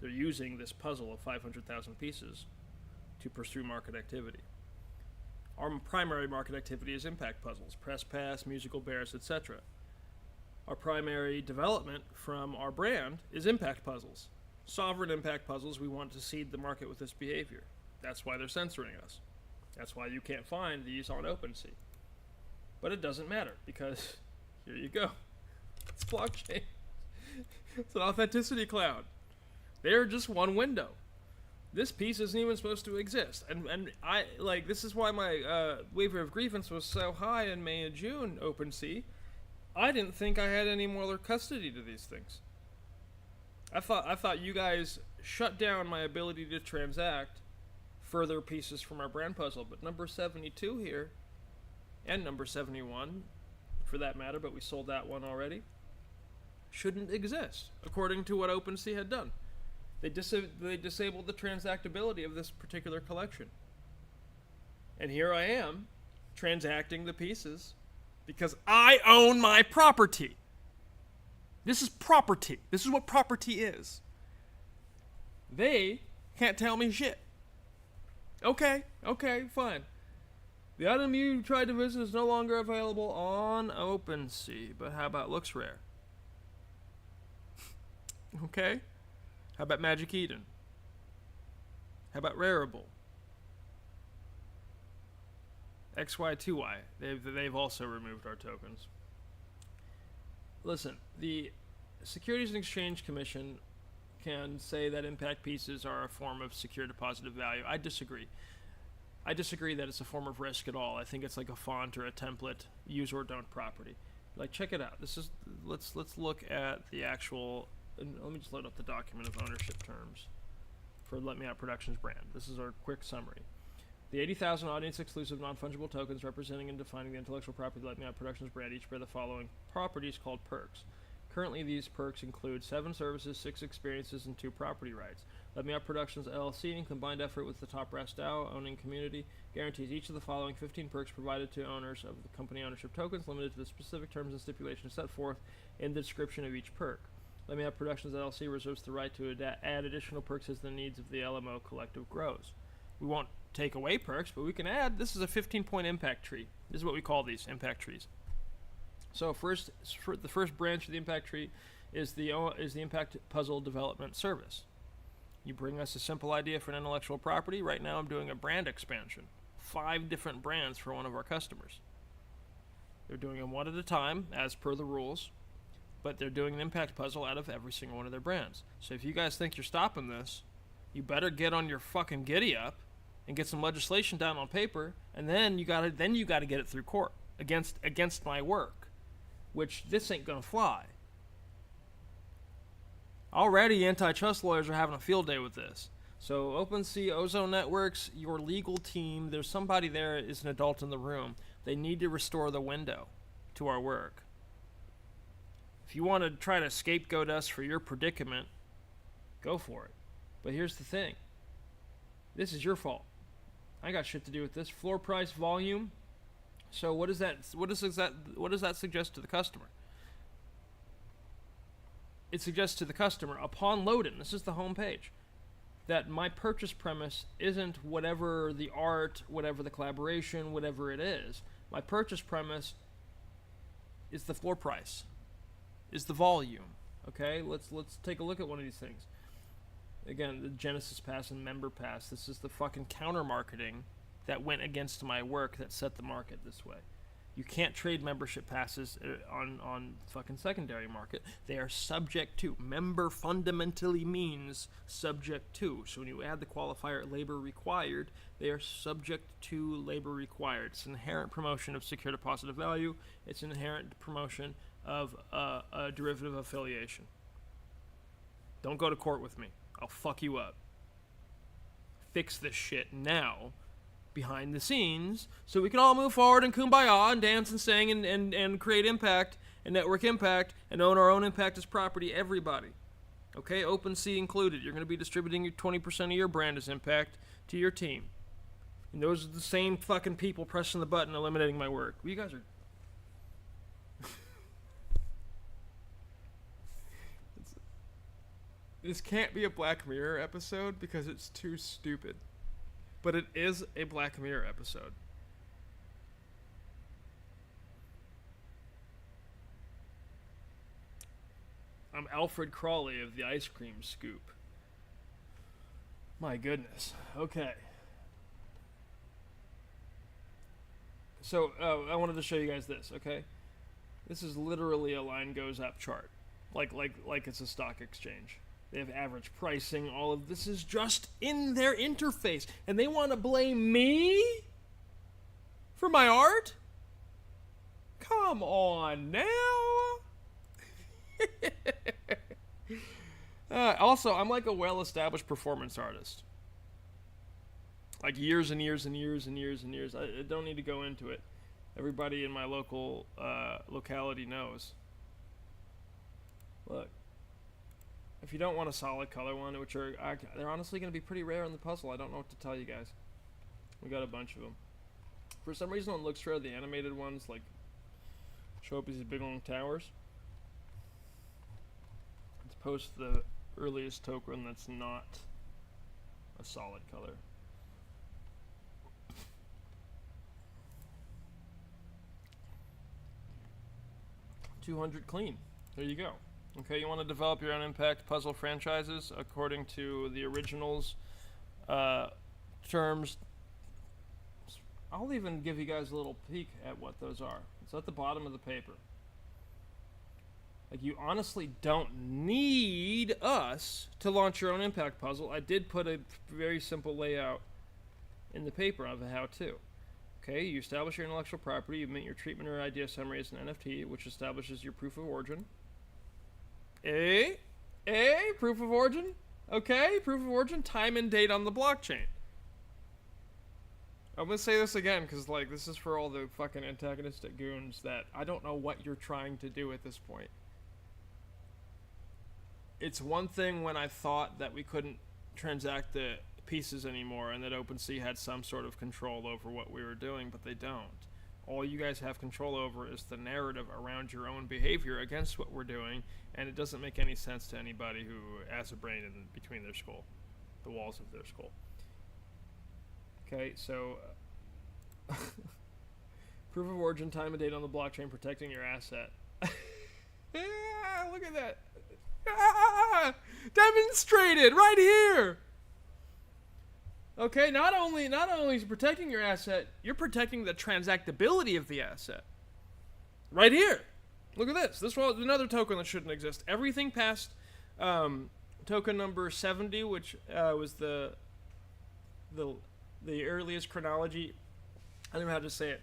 S1: They're using this puzzle of 500,000 pieces to pursue market activity. Our primary market activity is impact puzzles, press pass, musical bears, etc. Our primary development from our brand is impact puzzles. Sovereign impact puzzles, we want to seed the market with this behavior. That's why they're censoring us. That's why you can't find these on OpenSea. But it doesn't matter, because here you go. It's blockchain. It's an authenticity cloud. They're just one window. This piece isn't even supposed to exist. And I, like, this is why my waiver of grievance was so high in May and June, OpenSea. I didn't think I had any more custody to these things. I thought you guys shut down my ability to transact further pieces from our brand puzzle, but number 72 here, and number 71, for that matter, but we sold that one already, shouldn't exist, according to what OpenSea had done. They disabled the transactability of this particular collection. And here I am, transacting the pieces, because I own my property. This is property. This is what property is. They can't tell me shit. Okay, fine. The item you tried to visit is no longer available on OpenSea, but how about looks rare? Okay. How about Magic Eden? How about Rareable? XY2Y. They've also removed our tokens. Listen, the Securities and Exchange Commission can say that impact pieces are a form of secure deposit of value. I disagree. I disagree that it's a form of risk at all. I think it's like a font or a template, use or don't property. Like, check it out. This is let's look at the actual. Let me just load up the document of ownership terms for Let Me Out Productions brand. This is our quick summary. The 80,000 audience-exclusive non-fungible tokens representing and defining the intellectual property of the Let Me Out Productions brand each bear the following properties called perks. Currently, these perks include 7 services, 6 experiences, and 2 property rights. Let Me Out Productions LLC, in combined effort with the Top Brass DAO owning community, guarantees each of the following 15 perks provided to owners of the company ownership tokens, limited to the specific terms and stipulations set forth in the description of each perk. Let Me Out Productions LLC reserves the right to add additional perks as the needs of the LMO collective grows. We won't take away perks, but we can add. This is a 15-point impact tree. This is what we call these impact trees. So the first branch of the impact tree is the impact puzzle development service. You bring us a simple idea for an intellectual property. Right now I'm doing a brand expansion. 5 different brands for one of our customers. They're doing them one at a time, as per the rules, but they're doing an impact puzzle out of every single one of their brands. So if you guys think you're stopping this, you better get on your fucking giddy up and get some legislation down on paper, and then you gotta get it through court against my work, which this ain't gonna fly. Already, antitrust lawyers are having a field day with this. So OpenSea, Ozone Networks, your legal team, there's somebody there is an adult in the room. They need to restore the window to our work. If you want to try to scapegoat us for your predicament, go for it. But here's the thing. This is your fault. I got shit to do with this. Floor price volume. So what does that suggest to the customer? It suggests to the customer upon loading, this is the home page, that my purchase premise isn't whatever the art, whatever the collaboration, whatever it is. My purchase premise is the floor price, is the volume. Okay, let's take a look at one of these things. Again, the Genesis Pass and Member Pass. This is the fucking counter marketing that went against my work that set the market this way. You can't trade membership passes on fucking secondary market. They are subject to. Member fundamentally means subject to. So when you add the qualifier labor required, they are subject to labor required. It's an inherent promotion of secure deposit of value. It's an inherent promotion of a derivative affiliation. Don't go to court with me. I'll fuck you up. Fix this shit now, behind the scenes, so we can all move forward and kumbaya and dance and sing and create impact and network impact and own our own impact as property, everybody. Okay, OpenSea included. You're going to be distributing your 20% of your brand as impact to your team. And those are the same fucking people pressing the button eliminating my work. You guys are... This can't be a Black Mirror episode because it's too stupid. But it is a Black Mirror episode. I'm Alfred Crawley of the Ice Cream Scoop. My goodness. Okay. So, I wanted to show you guys this, okay? This is literally a line goes up chart. Like it's a stock exchange. They have average pricing. All of this is just in their interface. And they want to blame me for my art? Come on now. Also, I'm like a well-established performance artist. Like years and years and years and years and years. I don't need to go into it. Everybody in my local locality knows. Look. If you don't want a solid color one, which they're honestly going to be pretty rare in the puzzle. I don't know what to tell you guys. We got a bunch of them. For some reason on Looks Rare, the animated ones like show up as these big long towers. Let's post the earliest token that's not a solid color. 200 clean. There you go. Okay, you want to develop your own impact puzzle franchises according to the originals terms. I'll even give you guys a little peek at what those are. It's at the bottom of the paper. Like, you honestly don't need us to launch your own impact puzzle. I did put a very simple layout in the paper of a how-to. Okay, you establish your intellectual property, you mint your treatment or idea summary as an NFT, which establishes your proof of origin. Proof of origin? Okay, proof of origin, time and date on the blockchain. I'm gonna say this again, because, like, this is for all the fucking antagonistic goons that I don't know what you're trying to do at this point. It's one thing when I thought that we couldn't transact the pieces anymore and that OpenSea had some sort of control over what we were doing, but they don't. All you guys have control over is the narrative around your own behavior against what we're doing, and it doesn't make any sense to anybody who has a brain in between their skull, the walls of their skull. Okay, so proof of origin, time and date on the blockchain, protecting your asset. Look at that. Demonstrated right here. Okay, not only is it protecting your asset, you're protecting the transactability of the asset. Right here. Look at this. This was another token that shouldn't exist. Everything past token number 70, which was the earliest chronology. I don't know how to say it.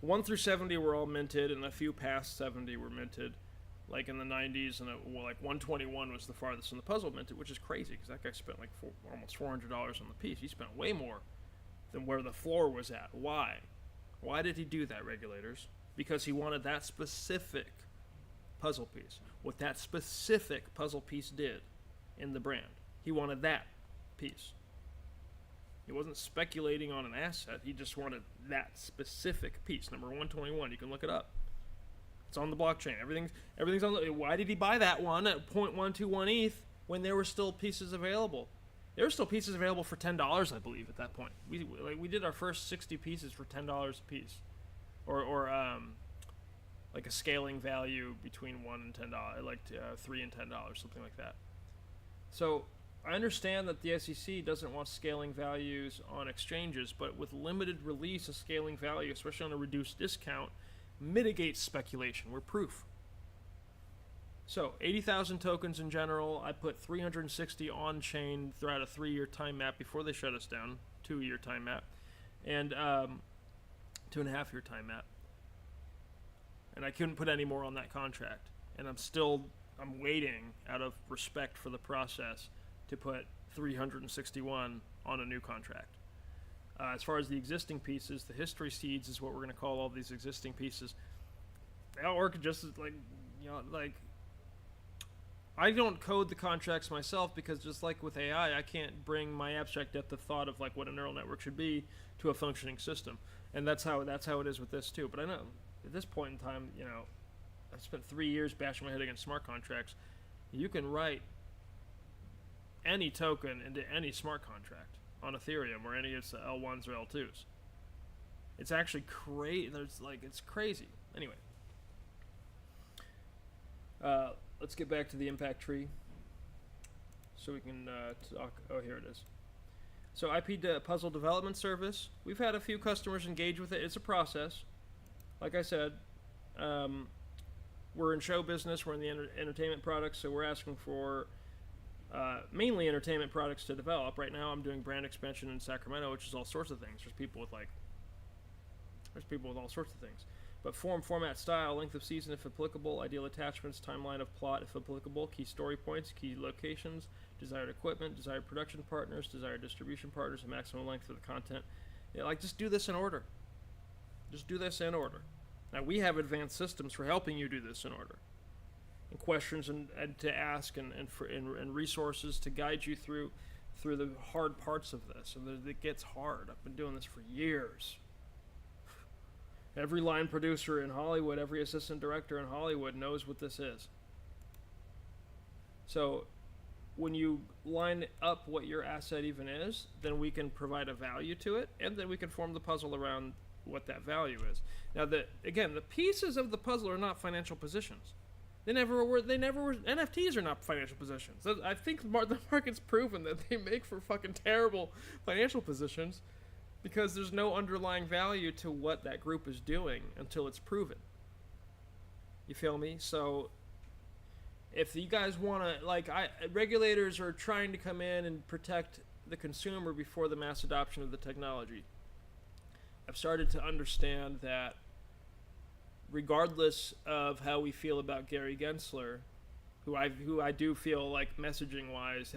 S1: 1 through 70 were all minted, and a few past 70 were minted, like in the 90s, and like 121 was the farthest in the puzzle minted, which is crazy because that guy spent like almost $400 on the piece. He spent way more than where the floor was at. Why? Why did he do that, regulators? Because he wanted that specific puzzle piece. What that specific puzzle piece did in the brand. He wanted that piece. He wasn't speculating on an asset. He just wanted that specific piece. Number 121. You can look it up. It's on the blockchain. Everything's on the... Why did he buy that one at 0.121 ETH when there were still pieces available? There were still pieces available for $10, I believe, at that point. We did our first 60 pieces for $10 a piece. Or like a scaling value between $1 and $10, like $3 and $10, something like that. So I understand that the SEC doesn't want scaling values on exchanges, but with limited release, a scaling value, especially on a reduced discount, mitigates speculation. We're proof. So 80,000 tokens in general. I put 360 on chain throughout a 3-year time map before they shut us down. 2-year time map, and 2.5-year time map. And I couldn't put any more on that contract. And I'm waiting out of respect for the process to put 361 on a new contract. As far as the existing pieces, the history seeds is what we're going to call all these existing pieces. They all work just as, like I don't code the contracts myself because just like with AI, I can't bring my abstract depth of thought of like what a neural network should be to a functioning system. And that's how it is with this too. But I know at this point in time, I've spent 3 years bashing my head against smart contracts. You can write any token into any smart contract on Ethereum or any of its L1s or L2s. It's actually crazy. It's crazy. Anyway, let's get back to the impact tree so we can talk. Oh, here it is. So IP puzzle development service. We've had a few customers engage with it. It's a process. Like I said, we're in show business. We're in the entertainment products, so we're asking for mainly entertainment products to develop. Right now I'm doing brand expansion in Sacramento, which is all sorts of things. There's people with all sorts of things. But form, format, style, length of season if applicable, ideal attachments, timeline of plot if applicable, key story points, key locations, desired equipment, desired production partners, desired distribution partners, and maximum length of the content. Just do this in order. Just do this in order. Now we have advanced systems for helping you do this in order. And questions and to ask and resources to guide you through the hard parts of this. And it gets hard. I've been doing this for years. Every line producer in Hollywood, every assistant director in Hollywood knows what this is. So when you line up what your asset even is, then we can provide a value to it, and then we can form the puzzle around what that value is. Now, the pieces of the puzzle are not financial positions. They never were. NFTs are not financial positions. I think the market's proven that they make for fucking terrible financial positions because there's no underlying value to what that group is doing until it's proven. You feel me? So if you guys want to, regulators are trying to come in and protect the consumer before the mass adoption of the technology. I've started to understand that regardless of how we feel about Gary Gensler, who I do feel like messaging wise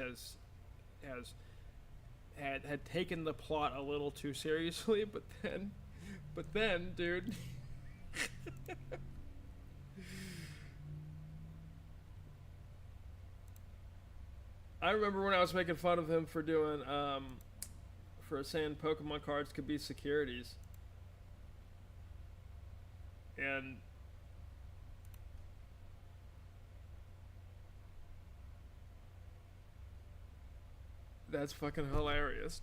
S1: had taken the plot a little too seriously, but then dude I remember when I was making fun of him for doing for saying Pokemon cards could be securities. And that's fucking hilarious.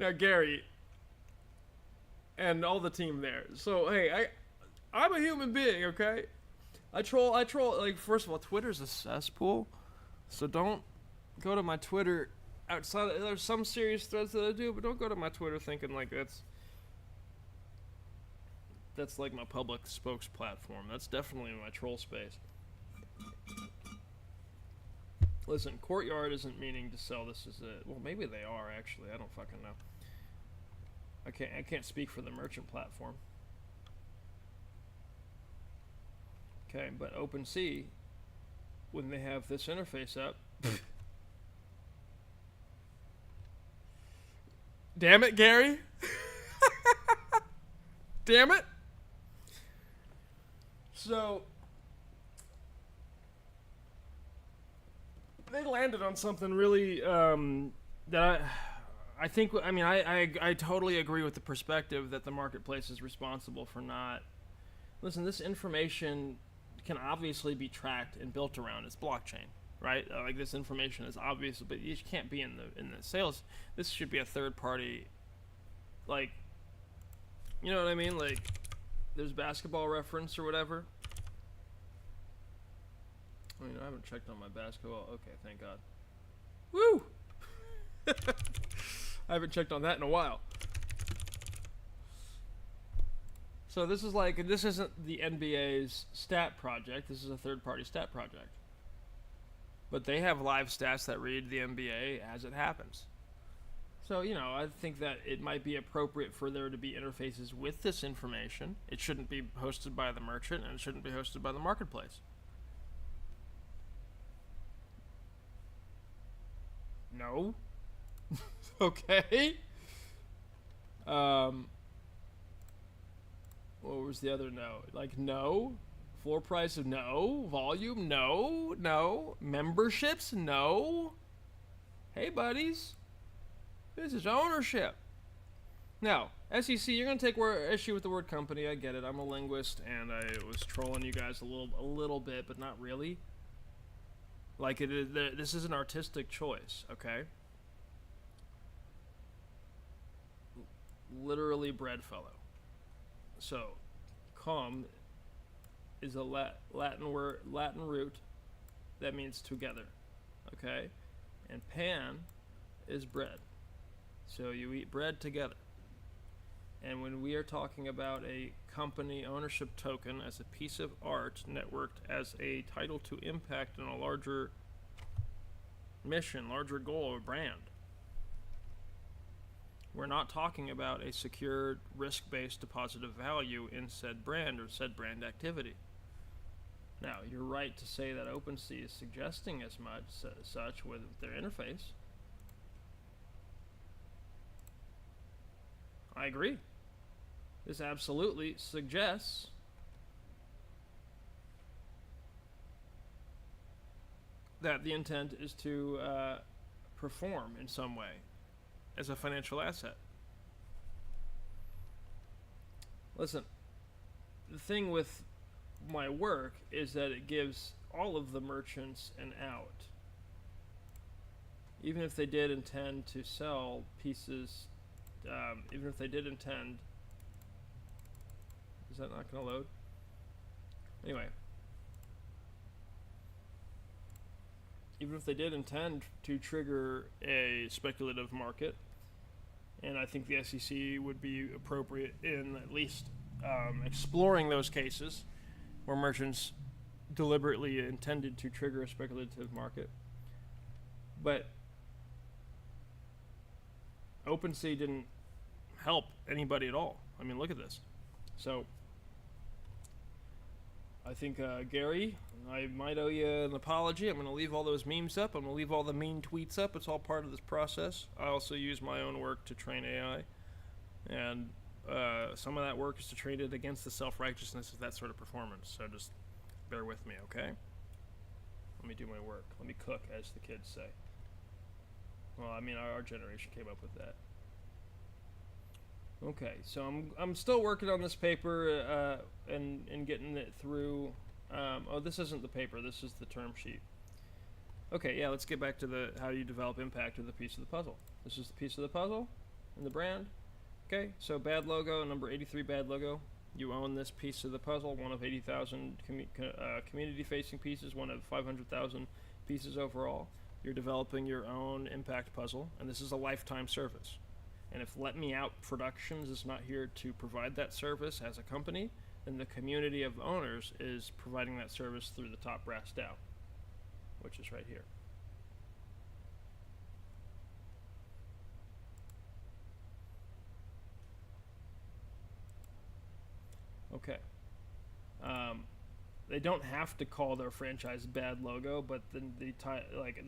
S1: Now, Gary and all the team there. So, hey, I'm a human being, okay? I troll. Like, first of all, Twitter's a cesspool, so don't go to my Twitter outside. There's some serious threads that I do, but don't go to my Twitter thinking like that's like my public spokes platform. That's definitely my troll space. Listen, Courtyard isn't meaning to sell this as a... Well, maybe they are, actually. I don't fucking know. I can't speak for the merchant platform. Okay, but OpenSea, when they have this interface up... Damn it, Gary! Damn it! So... they landed on something really that I think. I mean, I totally agree with the perspective that the marketplace is responsible for not. Listen, this information can obviously be tracked and built around its blockchain, right? Like this information is obvious, but it can't be in the sales. This should be a third party. Like, you know what I mean? Like, there's basketball reference or whatever. I mean, I haven't checked on my basketball. Okay, thank God. Woo! I haven't checked on that in a while. So this isn't the NBA's stat project. This is a third-party stat project. But they have live stats that read the NBA as it happens. So, you know, I think that it might be appropriate for there to be interfaces with this information. It shouldn't be hosted by the merchant, and it shouldn't be hosted by the marketplace. No. Okay. What was the other no? Like, no. Floor price of no. Volume, no. No. Memberships, no. Hey, buddies. This is ownership. Now, SEC, you're going to take issue with the word company. I get it. I'm a linguist, and I was trolling you guys a little bit, but not really. Like, this is an artistic choice, okay? Literally breadfellow. So, com is a Latin root that means together, okay? And pan is bread. So you eat bread together. And when we are talking about a company ownership token as a piece of art networked as a title to impact on a larger mission, larger goal, or brand, we're not talking about a secured, risk-based deposit of value in said brand or said brand activity. Now, you're right to say that OpenSea is suggesting as such with their interface. I agree. This absolutely suggests that the intent is to perform in some way as a financial asset. Listen, the thing with my work is that it gives all of the merchants an out. even if they did intend to sell pieces, even if they did intend, is that not going to load? Anyway, even if they did intend to trigger a speculative market, and I think the SEC would be appropriate in at least exploring those cases where merchants deliberately intended to trigger a speculative market. But OpenSea didn't help anybody at all. I mean, look at this. So I think, Gary, I might owe you an apology. I'm going to leave all those memes up. I'm going to leave all the mean tweets up. It's all part of this process. I also use my own work to train AI. And some of that work is to train it against the self-righteousness of that sort of performance. So just bear with me, okay? Let me do my work. Let me cook, as the kids say. Well, I mean, our generation came up with that. Okay, so I'm still working on this paper and getting it through. Oh, this isn't the paper. This is the term sheet. Okay, yeah, let's get back to the how you develop impact of the piece of the puzzle. This is the piece of the puzzle and the brand. Okay, so bad logo, number 83 bad logo. You own this piece of the puzzle, one of 80,000 community-facing pieces, one of 500,000 pieces overall. You're developing your own impact puzzle, and this is a lifetime service. And if Let Me Out Productions is not here to provide that service as a company, then the community of owners is providing that service through the top brass down, which is right here. Okay. They don't have to call their franchise Bad Logo, but the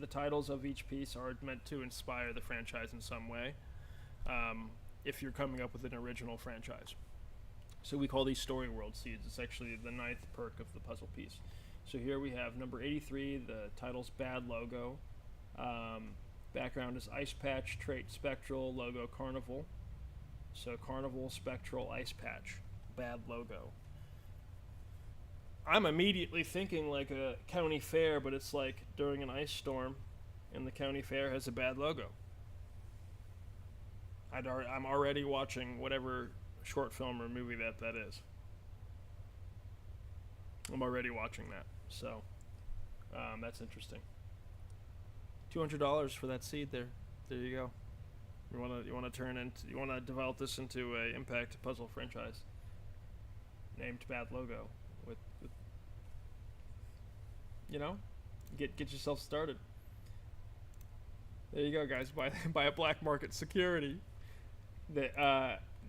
S1: titles of each piece are meant to inspire the franchise in some way. If you're coming up with an original franchise. So we call these story world seeds. It's actually the 9th perk of the puzzle piece. So here we have number 83, the title's Bad Logo. Background is Ice Patch, trait Spectral, logo Carnival. So Carnival, Spectral, Ice Patch, Bad Logo. I'm immediately thinking like a county fair, but it's like during an ice storm, and the county fair has a bad logo. I'm already watching whatever short film or movie that is. I'm already watching that, so that's interesting. $200 for that seed there. There you go. You want to develop this into a impact puzzle franchise named Bad Logo with get yourself started. There you go, guys. Buy a black market security.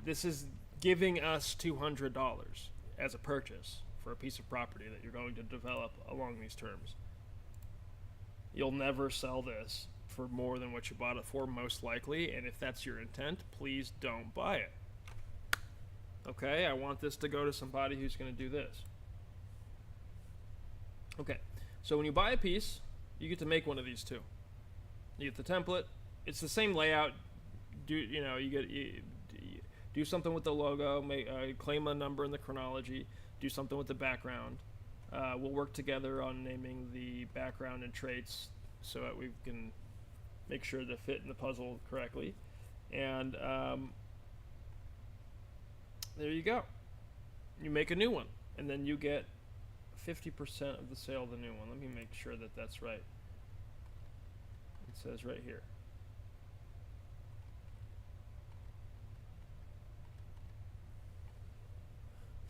S1: This is giving us $200 as a purchase for a piece of property that you're going to develop along these terms. You'll never sell this for more than what you bought it for, most likely, and if that's your intent, please don't buy it. Okay, I want this to go to somebody who's going to do this. Okay, so when you buy a piece, you get to make one of these too. You get the template. It's the same layout. You do something with the logo, claim a number in the chronology, do something with the background. We'll work together on naming the background and traits so that we can make sure to fit in the puzzle correctly. And there you go. You make a new one, and then you get 50% of the sale of the new one. Let me make sure that that's right. It says right here.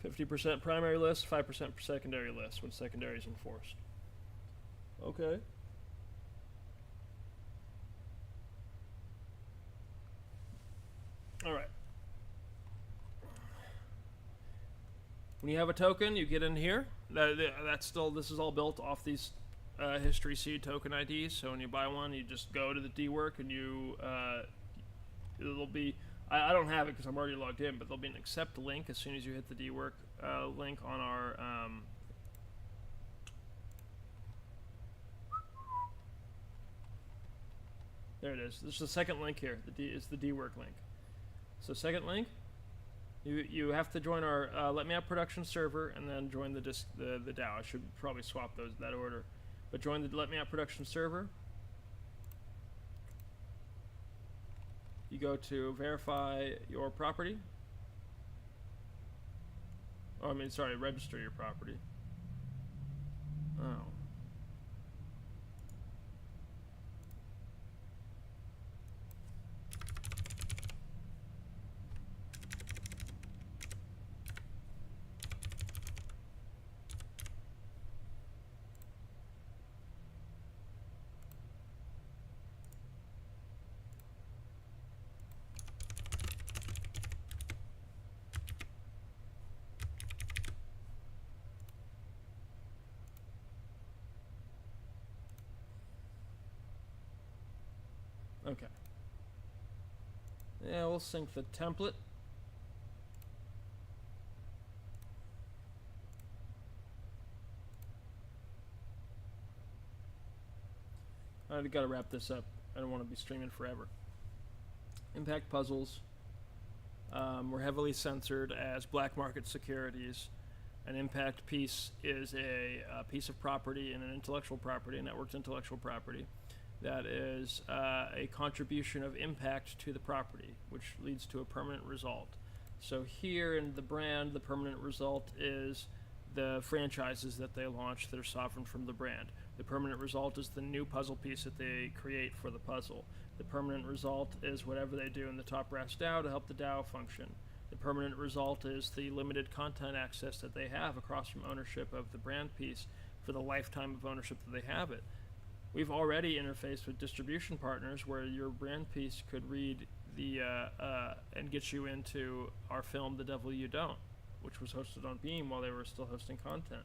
S1: %, primary list, 5% for secondary list when secondary is enforced. Okay. All right. When you have a token, you get in here. This is all built off these history seed token IDs. So when you buy one, you just go to the DWork and it'll be. I don't have it because I'm already logged in, but there'll be an accept link as soon as you hit the DWork link on our there it is. This is the second link here. It's the DWork link. So second link, you have to join our Let Me Out production server and then join the DAO. I should probably swap that order, but join the Let Me Out production server. you go to verify your property. Oh, I mean, sorry, register your property. Oh. Okay. Yeah, we'll sync the template. I've got to wrap this up. I don't want to be streaming forever. Impact puzzles were heavily censored as black market securities. An impact piece is a piece of property and an intellectual property, a networked intellectual property, that is a contribution of impact to the property, which leads to a permanent result. So here in the brand, the permanent result is the franchises that they launch that are sovereign from the brand. The permanent result is the new puzzle piece that they create for the puzzle. The permanent result is whatever they do in the top brass DAO to help the DAO function. The permanent result is the limited content access that they have across from ownership of the brand piece for the lifetime of ownership that they have it. We've already interfaced with distribution partners where your brand piece could read the and get you into our film The Devil You Don't, which was hosted on Beam while they were still hosting content.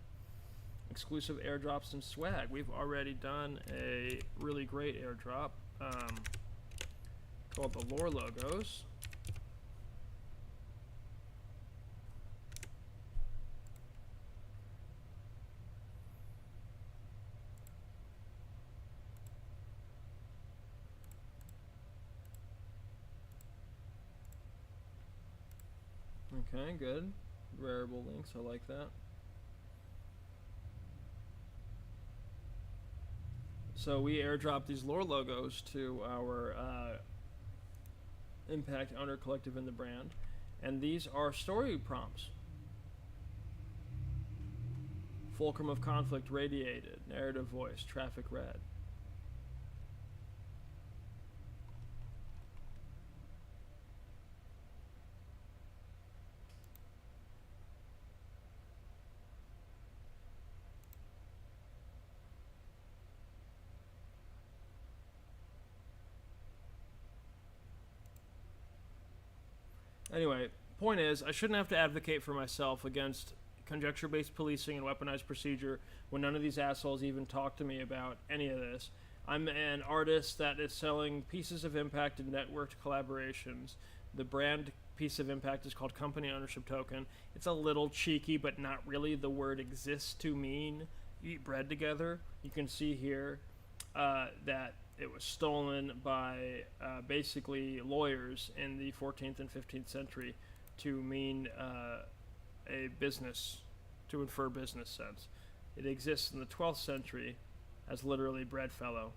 S1: Exclusive airdrops and swag. We've already done a really great airdrop called the Lore Logos. Okay, good. Variable links, I like that. So we airdrop these lore logos to our Impact Owner Collective in the brand, and these are story prompts. Fulcrum of conflict radiated, narrative voice, traffic red. Anyway, point is, I shouldn't have to advocate for myself against conjecture-based policing and weaponized procedure when none of these assholes even talk to me about any of this. I'm an artist that is selling pieces of impact and networked collaborations. The brand piece of impact is called Company Ownership Token. It's a little cheeky, but not really. The word exists to mean eat bread together. You can see here that it was stolen by basically lawyers in the 14th and 15th century to mean a business, to infer business sense. It exists in the 12th century as literally breadfellow,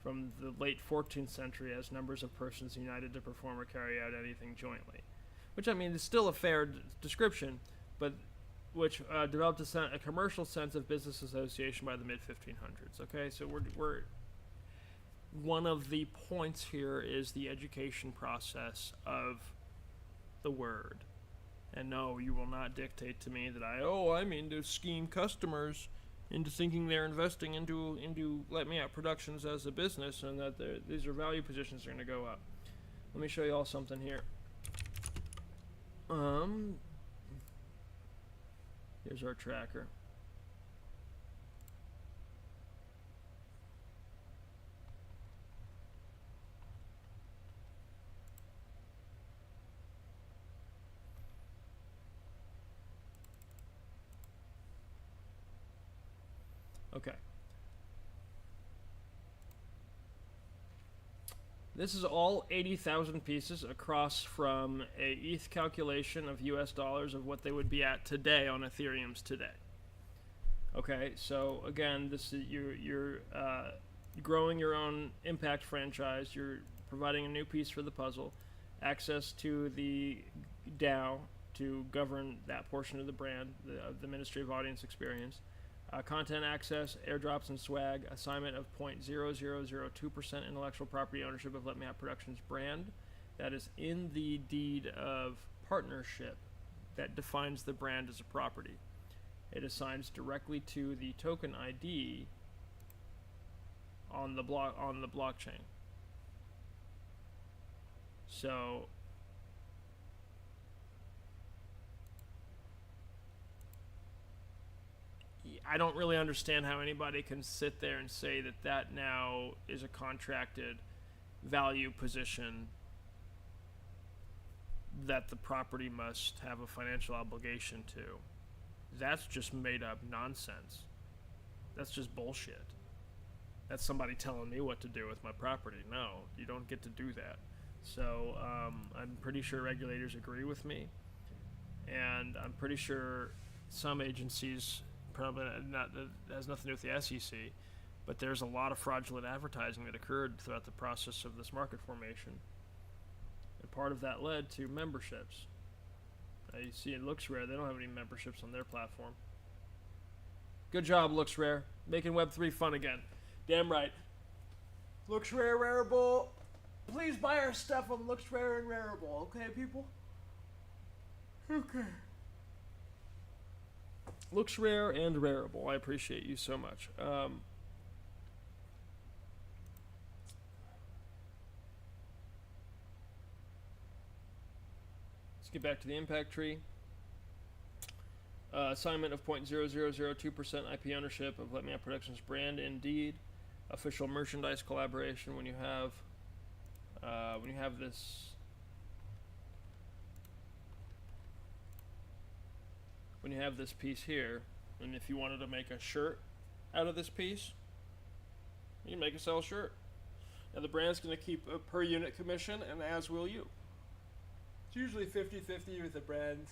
S1: from the late 14th century as numbers of persons united to perform or carry out anything jointly. Which, I mean, is still a fair description, but which developed a commercial sense of business association by the mid-1500s. Okay, so we're one of the points here is the education process of the word. And no, you will not dictate to me that I mean to scheme customers into thinking they're investing into Let Me Out Productions as a business and that these are value positions are going to go up. Let me show you all something here. Here's our tracker. Okay. This is all 80,000 pieces across from a ETH calculation of US dollars of what they would be at today on Ethereum's today. Okay, so again, this is you're growing your own impact franchise. You're
S2: providing a new piece for the puzzle, access to the DAO to govern that portion of the brand, the Ministry of Audience Experience, content access, airdrops and swag, assignment of 0.0002% intellectual property ownership of Let Me Out Productions brand. That is in the deed of partnership that defines the brand as a property. It assigns directly to the token ID on the blockchain. So I don't really understand how anybody can sit there and say that that now is a contracted value position that the property must have a financial obligation to. That's just made up nonsense. That's just bullshit. That's somebody telling me what to do with my property. No, you don't get to do that. So I'm pretty sure regulators agree with me, and I'm pretty sure some agencies, probably not, that has nothing to do with the SEC, but there's a lot of fraudulent advertising that occurred throughout the process of this market formation. And part of that led to memberships. You see, it looks rare. They don't have any memberships on their platform. Good job, Looks Rare. Making Web3 fun again. Damn right. Looks Rare, Rareable. Please buy our stuff on Looks Rare and Rareable, okay, people? Okay. Looks Rare and Rareable. I appreciate you so much. Let's get back to the impact tree. Assignment of 0.0002% IP ownership of Let Me Out Productions brand, indeed. Official merchandise collaboration when you have this. When you have this piece here, and if you wanted to make a shirt out of this piece, you can make a sell shirt. Now the brand's going to keep a per unit commission, and as will you. It's usually 50-50 with the brands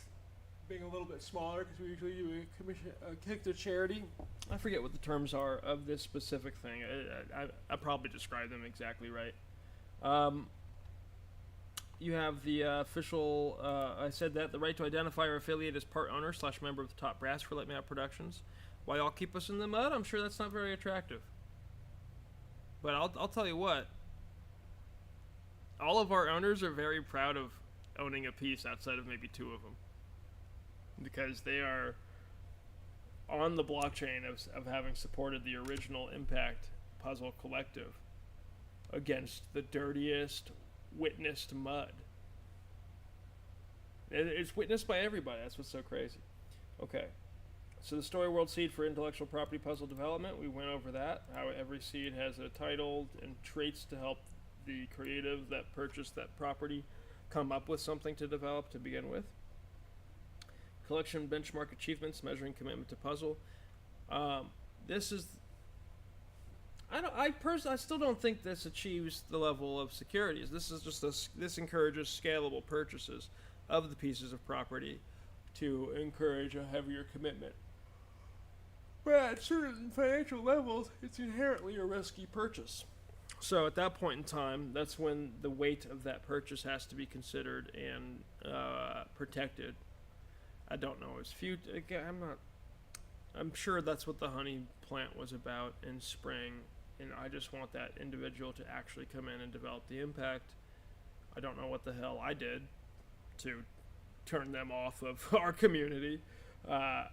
S2: being a little bit smaller, because we usually do a commission, kick to charity. I forget what the terms are of this specific thing. I probably described them exactly right. You have the official, I said that, the right to identify or affiliate as part owner / member of the top brass for Let Me Out Productions. Why y'all keep us in the mud? I'm sure that's not very attractive. But I'll tell you what. All of our owners are very proud of owning a piece outside of maybe two of them. Because they are on the blockchain of having supported the original Impact Puzzle Collective against the dirtiest, witnessed mud. It's witnessed by everybody. That's what's so crazy. Okay. So the Story World seed for intellectual property puzzle development, we went over that. How every seed has a title and traits to help the creative that purchased that property come up with something to develop to begin with. Collection benchmark achievements, measuring commitment to puzzle. This is, I still don't think this achieves the level of securities. This is just this encourages scalable purchases of the pieces of property to encourage a heavier commitment. But at certain financial levels, it's inherently a risky purchase. So at that point in time, that's when the weight of that purchase has to be considered and protected. I don't know his future. I'm sure that's what the honey plant was about in spring, and I just want that individual to actually come in and develop the impact. I don't know what the hell I did to turn them off of our community. I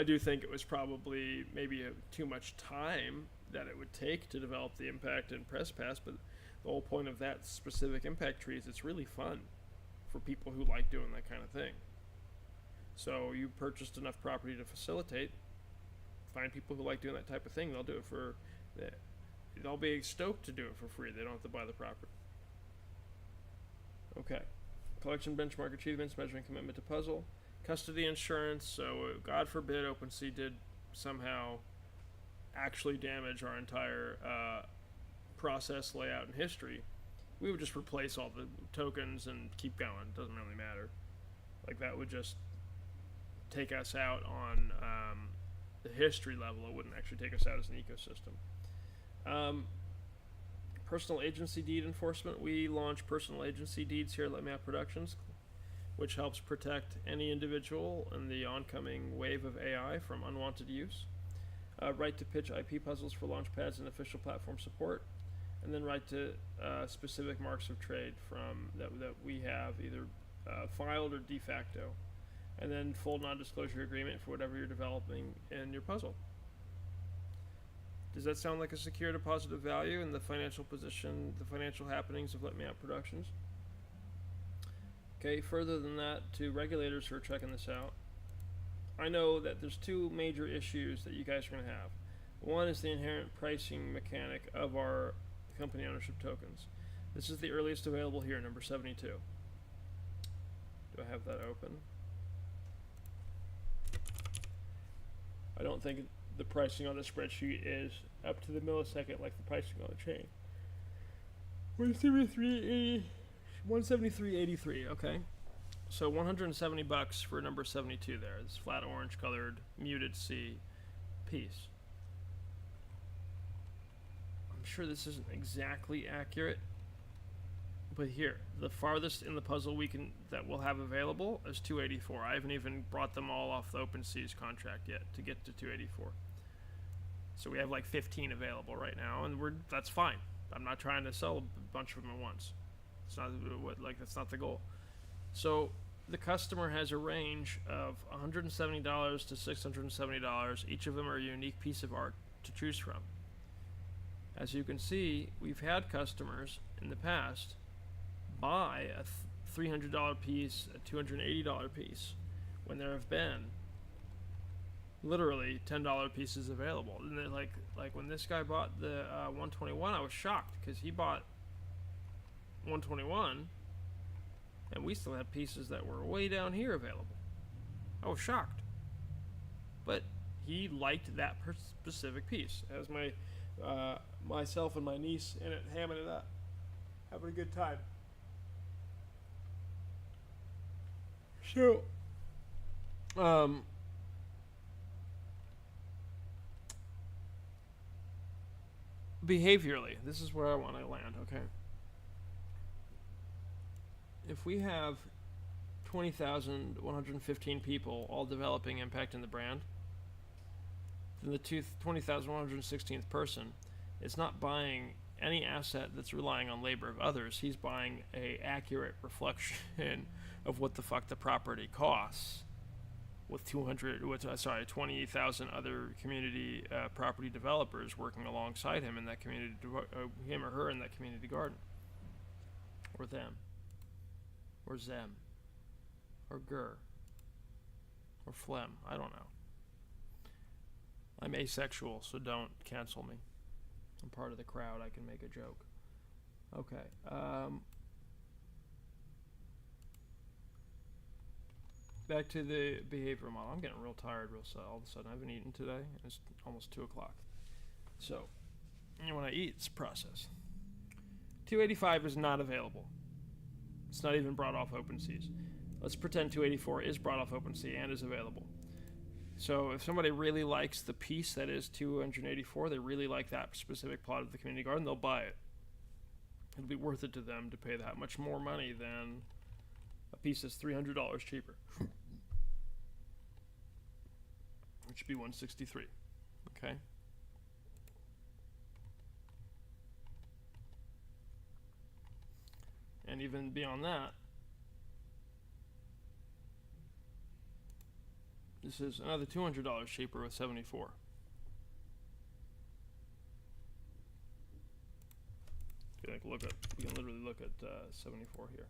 S2: do think it was probably maybe too much time that it would take to develop the impact and press pass, but the whole point of that specific impact tree is it's really fun for people who like doing that kind of thing. So you purchased enough property to facilitate. Find people who like doing that type of thing. They'll do it for. They'll be stoked to do it for free. They don't have to buy the property. Okay. Collection benchmark achievements, measuring commitment to puzzle. Custody insurance. So God forbid OpenSea did somehow actually damage our entire process, layout, and history. We would just replace all the tokens and keep going. Doesn't really matter. Like that would just take us out on the history level. It wouldn't actually take us out as an ecosystem. Personal agency deed enforcement. We launch personal agency deeds here at Let Me Out Productions, which helps protect any individual in the oncoming wave of AI from unwanted use. Right to pitch IP puzzles for launchpads and official platform support, and then right to specific marks of trade from that we have either filed or de facto, and then full non-disclosure agreement for whatever you're developing in your puzzle. Does that sound like a secure deposit of value in the financial position, the financial happenings of Let Me Out Productions? Okay, further than that, to regulators who are checking this out, I know that there's two major issues that you guys are going to have. One is the inherent pricing mechanic of our company ownership tokens. This is the earliest available here, number 72. Do I have that open? I don't think the pricing on the spreadsheet is up to the millisecond like the pricing on the chain. 173.83, okay. So $170 for number 72 there. This flat orange colored muted C piece. I'm sure this isn't exactly accurate, but here, the farthest in the puzzle that we'll have available is 284. I haven't even brought them all off the OpenSea's contract yet to get to 284. So we have like 15 available right now, and that's fine. I'm not trying to sell a bunch of them at once. It's not that's not the goal. So the customer has a range of $170 to $670. Each of them are a unique piece of art to choose from. As you can see, we've had customers in the past buy a $300 piece, a $280 piece, when there have been literally $10 pieces available. And then like when this guy bought the 121, I was shocked because he bought 121 and we still had pieces that were way down here available. I was shocked, but he liked that specific piece. As myself and my niece in it, hamming it up, having a good time. So behaviorally, this is where I want to land, okay? If we have 20,115 people all developing impact in the brand, then the 20,116th person is not buying any asset that's relying on labor of others. He's buying a accurate reflection of what the fuck the property costs with 20,000 other community property developers working alongside him in that community, him or her in that community garden, or them, or them, or ger, or phlegm. I don't know. I'm asexual, so don't cancel me. I'm part of the crowd. I can make a joke. Okay. Back to the behavior model. I'm getting real tired all of a sudden. I haven't eaten today. It's almost 2 o'clock. So, when I eat, it's a process. 285 is not available. It's not even brought off OpenSea's. Let's pretend 284 is brought off OpenSea and is available. So if somebody really likes the piece that is 284, they really like that specific plot of the community garden, they'll buy it. It'll be worth it to them to pay that much more money than a piece that's $300 cheaper. Which should be 163. Okay. And even beyond that, this is another $200 cheaper with 74. We can literally look at 74 here.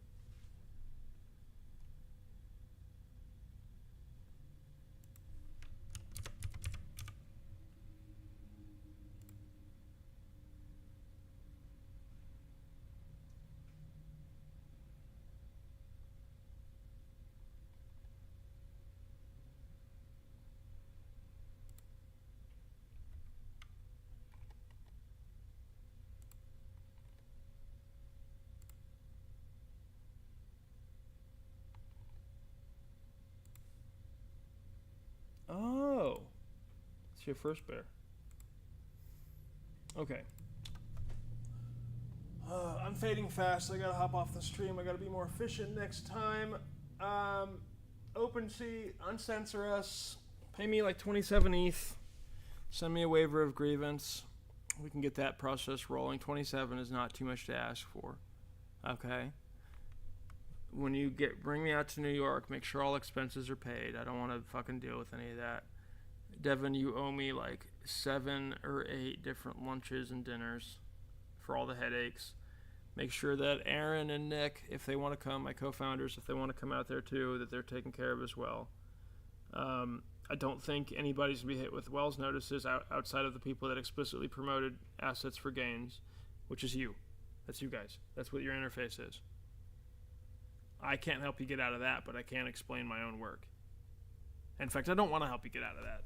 S2: Oh, it's your first bear. Okay. I'm fading fast. I gotta hop off the stream. I gotta be more efficient next time. OpenSea, uncensor us. Pay me like 27 ETH. Send me a waiver of grievance. We can get that process rolling. 27 is not too much to ask for. Okay? When you bring me out to New York, make sure all expenses are paid. I don't want to fucking deal with any of that. Devin, you owe me like 7 or 8 different lunches and dinners for all the headaches. Make sure that Aaron and Nick, if they want to come, my co-founders, if they want to come out there too, that they're taken care of as well. I don't think anybody's going to be hit with Wells notices outside of the people that explicitly promoted assets for gains, which is you. That's you guys. That's what your interface is. I can't help you get out of that, but I can explain my own work. In fact, I don't want to help you get out of that.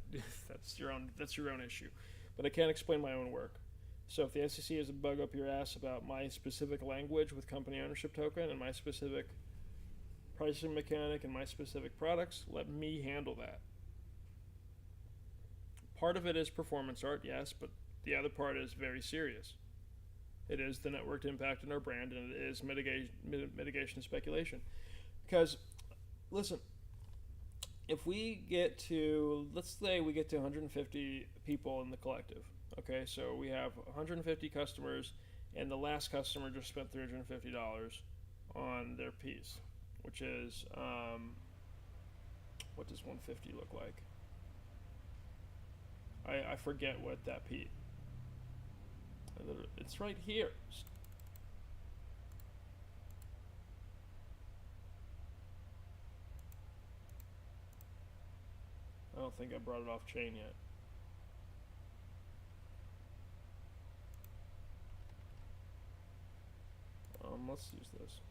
S2: That's your own issue. But I can explain my own work. So if the SEC has a bug up your ass about my specific language with company ownership token and my specific pricing mechanic and my specific products, let me handle that. Part of it is performance art, yes, but the other part is very serious. It is the networked impact in our brand, and it is mitigation and speculation. Because, listen, if we get to, let's say we get to 150 people in the collective, okay, so we have 150 customers, and the last customer just spent $350 on their piece, which is, what does 150 look like? I forget what that piece. It's right here. I don't think I brought it off chain yet. Let's use this.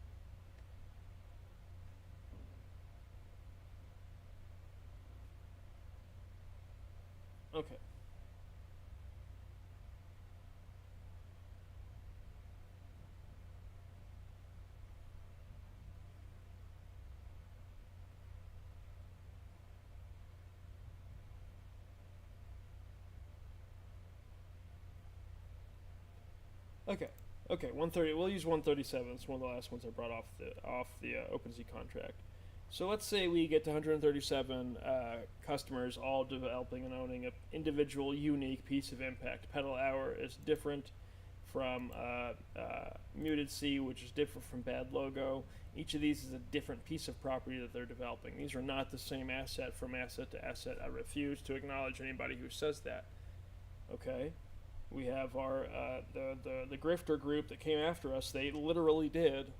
S2: Okay. Okay, 130. We'll use 137. It's one of the last ones I brought off the OpenSea contract. So let's say we get to 137 customers, all developing and owning an individual, unique piece of impact. Pedal Hour is different from Muted Sea, which is different from Bad Logo. Each of these is a different piece of property that they're developing. These are not the same asset from asset to asset. I refuse to acknowledge anybody who says that. Okay? We have our the grifter group that came after us. They literally did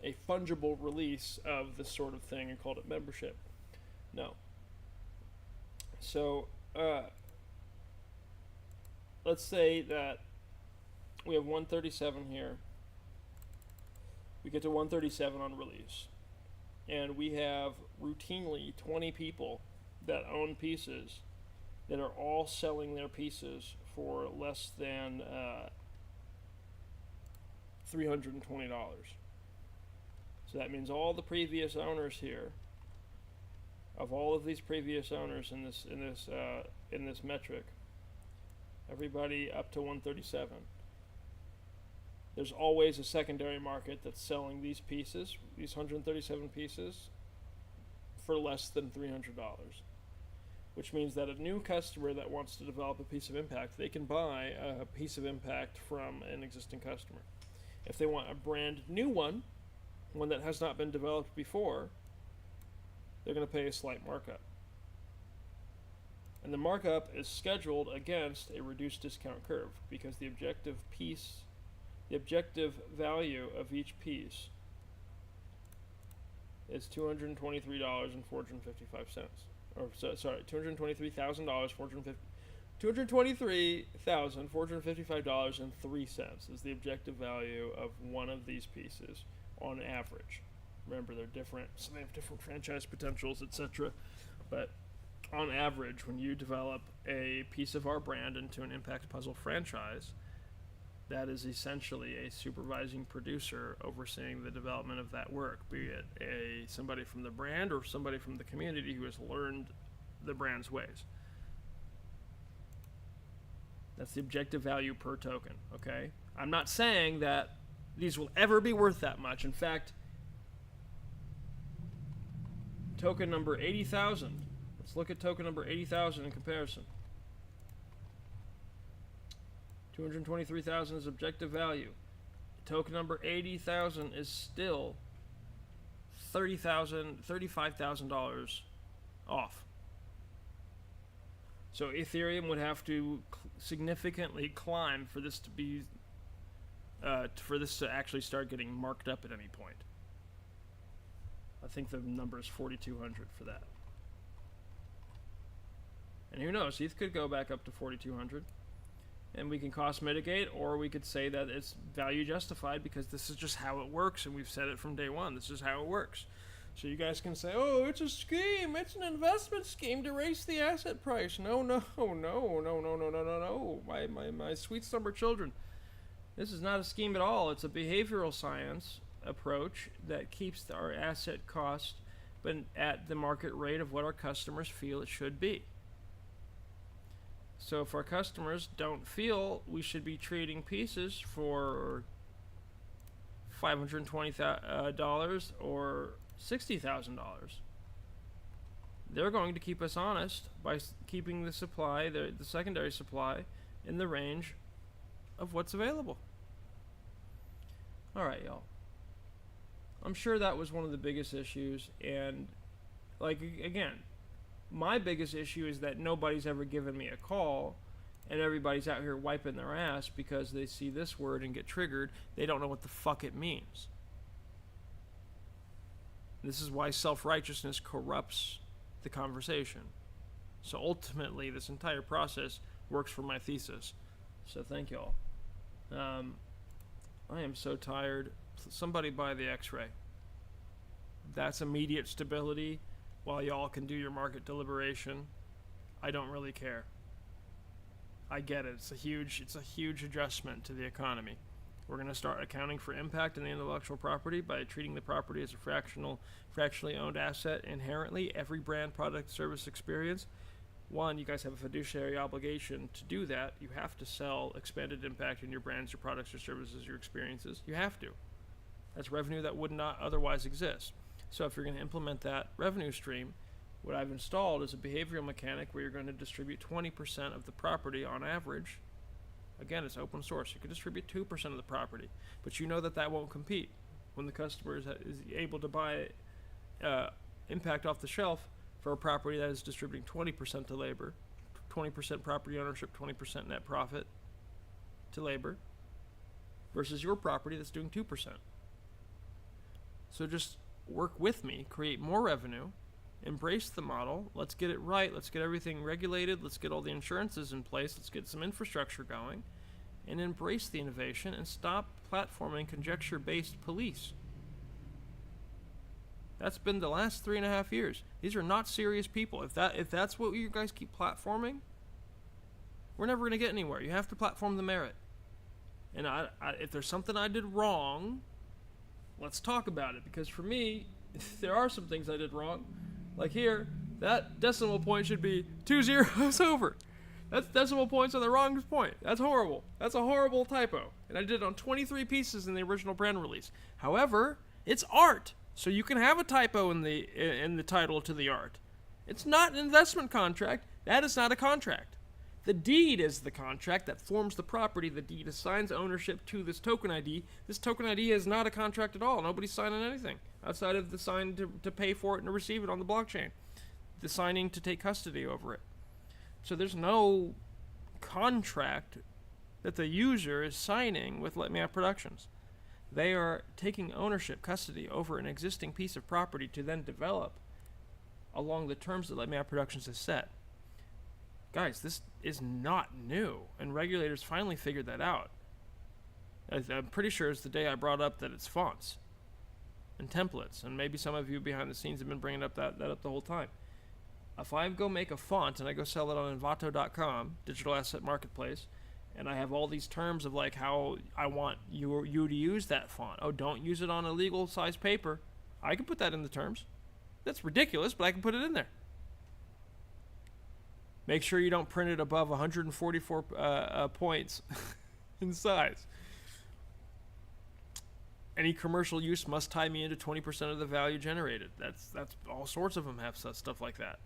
S2: a fungible release of this sort of thing and called it membership. No. So let's say that we have 137 here. We get to 137 on release, and we have routinely 20 people that own pieces that are all selling their pieces for less than $320. So that means all the previous owners here, of all of these previous owners in this metric, everybody up to 137. There's always a secondary market that's selling these pieces, these 137 pieces, for less than $300. Which means that a new customer that wants to develop a piece of impact, they can buy a piece of impact from an existing customer. If they want a brand new one that has not been developed before, they're going to pay a slight markup. And the markup is scheduled against a reduced discount curve, because the objective value of each piece is $223.455. $223,455.03 is the objective value of one of these pieces on average. Remember, they're different, so they have different franchise potentials, etc. But on average, when you develop a piece of our brand into an Impact Puzzle franchise, that is essentially a supervising producer overseeing the development of that work, be it somebody from the brand or somebody from the community who has learned the brand's ways. That's the objective value per token, okay? I'm not saying that these will ever be worth that much. In fact, token number 80,000. Let's look at token number 80,000 in comparison. 223,000 is objective value. Token number 80,000 is still $35,000 off. So Ethereum would have to significantly climb for this to be, for this to actually start getting marked up at any point. I think the number is 4,200 for that. And who knows? ETH could go back up to 4,200. And we can cost mitigate, or we could say that it's value justified because this is just how it works, and we've said it from day one. This is how it works. So you guys can say, oh, it's a scheme. It's an investment scheme to raise the asset price. No. My sweet summer children. This is not a scheme at all. It's a behavioral science approach that keeps our asset cost but at the market rate of what our customers feel it should be. So if our customers don't feel we should be trading pieces for $520 or $60,000, they're going to keep us honest by keeping the supply, the secondary supply, in the range of what's available. All right, y'all. I'm sure that was one of the biggest issues, and like again, my biggest issue is that nobody's ever given me a call, and everybody's out here wiping their ass because they see this word and get triggered. They don't know what the fuck it means. This is why self-righteousness corrupts the conversation. So ultimately, this entire process works for my thesis. So thank y'all. I am so tired. Somebody buy the X-ray. That's immediate stability. While y'all can do your market deliberation, I don't really care. I get it. It's a huge adjustment to the economy. We're going to start accounting for impact in the intellectual property by treating the property as a fractionally owned asset inherently. Every brand, product, service experience. One, you guys have a fiduciary obligation to do that. You have to sell expanded impact in your brands, your products, your services, your experiences. You have to. That's revenue that would not otherwise exist. So if you're going to implement that revenue stream, what I've installed is a behavioral mechanic where you're going to distribute 20% of the property on average. Again, it's open source. You can distribute 2% of the property, but you know that won't compete. When the customer is able to buy impact off the shelf for a property that is distributing 20% to labor, 20% property ownership, 20% net profit to labor, versus your property that's doing 2%. So just work with me, create more revenue, embrace the model, let's get it right, let's get everything regulated, let's get all the insurances in place, let's get some infrastructure going, and embrace the innovation and stop platforming conjecture-based police. That's been the last 3.5 years. These are not serious people. If that's what you guys keep platforming, we're never going to get anywhere. You have to platform the merit. And if there's something I did wrong, let's talk about it, because for me, there are some things I did wrong. Like here, that decimal point should be 2 zeros over. That's decimal points on the wrong point. That's horrible. That's a horrible typo. And I did it on 23 pieces in the original brand release. However, it's art, so you can have a typo in the title to the art. It's not an investment contract. That is not a contract. The deed is the contract that forms the property. The deed assigns ownership to this token ID. This token ID is not a contract at all. Nobody's signing anything outside of the sign to pay for it and to receive it on the blockchain. The signing to take custody over it. So there's no contract that the user is signing with Let Me Out Productions. They are taking ownership, custody over an existing piece of property to then develop along the terms that Let Me Out Productions has set. Guys, this is not new, and regulators finally figured that out. I'm pretty sure it's the day I brought up that it's fonts and templates, and maybe some of you behind the scenes have been bringing up that up the whole time. If I go make a font and I go sell it on Envato.com, digital asset marketplace, and I have all these terms of like how I want you to use that font. Oh, don't use it on a legal size paper. I can put that in the terms. That's ridiculous, but I can put it in there. Make sure you don't print it above 144 points in size.
S1: any commercial use must tie me into 20% of the value generated. That's all sorts of them have stuff like that.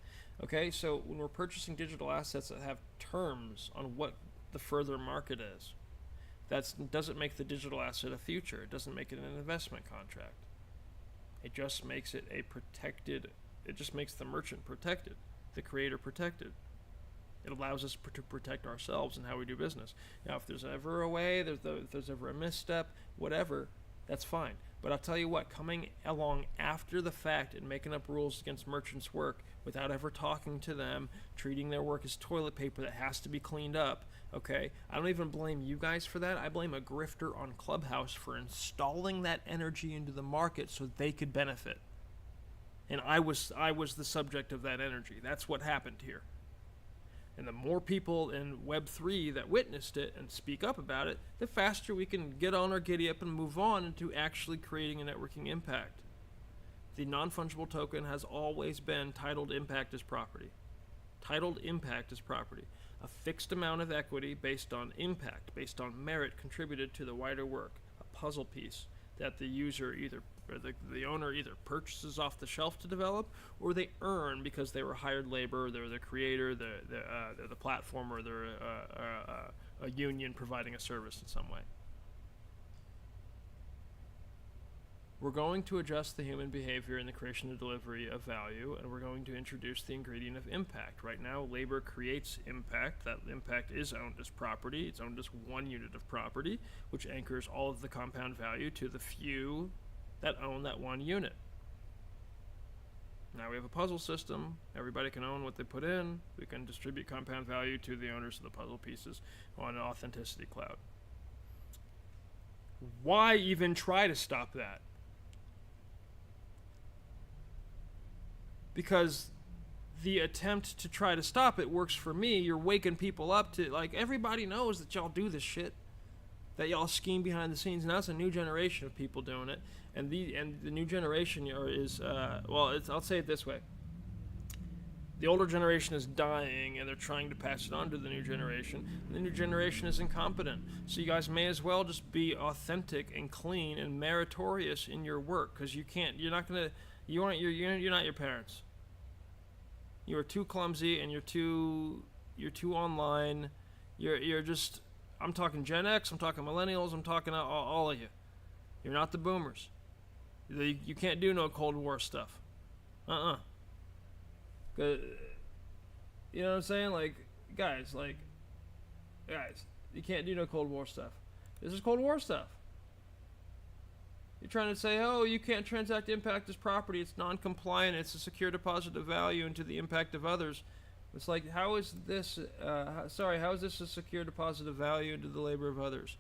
S1: Okay, so when we're purchasing digital assets that have terms on what the further market is, that doesn't make the digital asset a future. It doesn't make it an investment contract. It just makes it a protected. It just makes the merchant protected, the creator protected. It allows us to protect ourselves and how we do business. Now, if there's ever a way, if there's ever a misstep, whatever, that's fine. But I'll tell you what, coming along after the fact and making up rules against merchants' work without ever talking to them, treating their work as toilet paper that has to be cleaned up, okay? I don't even blame you guys for that. I blame a grifter on Clubhouse for installing that energy into the market so they could benefit. And I was the subject of that energy. That's what happened here. And the more people in Web3 that witnessed it and speak up about it, the faster we can get on our giddy up and move on into actually creating a networking impact. The non-fungible token has always been titled impact as property. Titled impact as property. A fixed amount of equity based on impact, based on merit contributed to the wider work. A puzzle piece that the user or the owner either purchases off the shelf to develop, or they earn because they were hired labor, they're the creator, they're the platform, or they're a union providing a service in some way. We're going to adjust the human behavior in the creation and delivery of value, and we're going to introduce the ingredient of impact. Right now, labor creates impact. That impact is owned as property. It's owned as one unit of property, which anchors all of the compound value to the few that own that one unit. Now we have a puzzle system. Everybody can own what they put in. We can distribute compound value to the owners of the puzzle pieces on an authenticity cloud. Why even try to stop that? Because the attempt to try to stop it works for me. You're waking people up to, like, everybody knows that y'all do this shit, that y'all scheme behind the scenes. Now it's a new generation of people doing it, and the new generation is I'll say it this way: the older generation is dying, and they're trying to pass it on to the new generation. And the new generation is incompetent, so you guys may as well just be authentic and clean and meritorious in your work, because you're not your parents. You are too clumsy, and you're too online. You're just. I'm talking Gen X, I'm talking millennials, I'm talking all of you. You're not the boomers. You can't do no Cold War stuff. You know what I'm saying? Guys, you can't do no Cold War stuff. This is Cold War stuff. You're trying to say, oh, you can't transact impact as property, it's non-compliant, it's a secure deposit of value into the impact of others. It's like, how is this a secure deposit of value into the labor of others?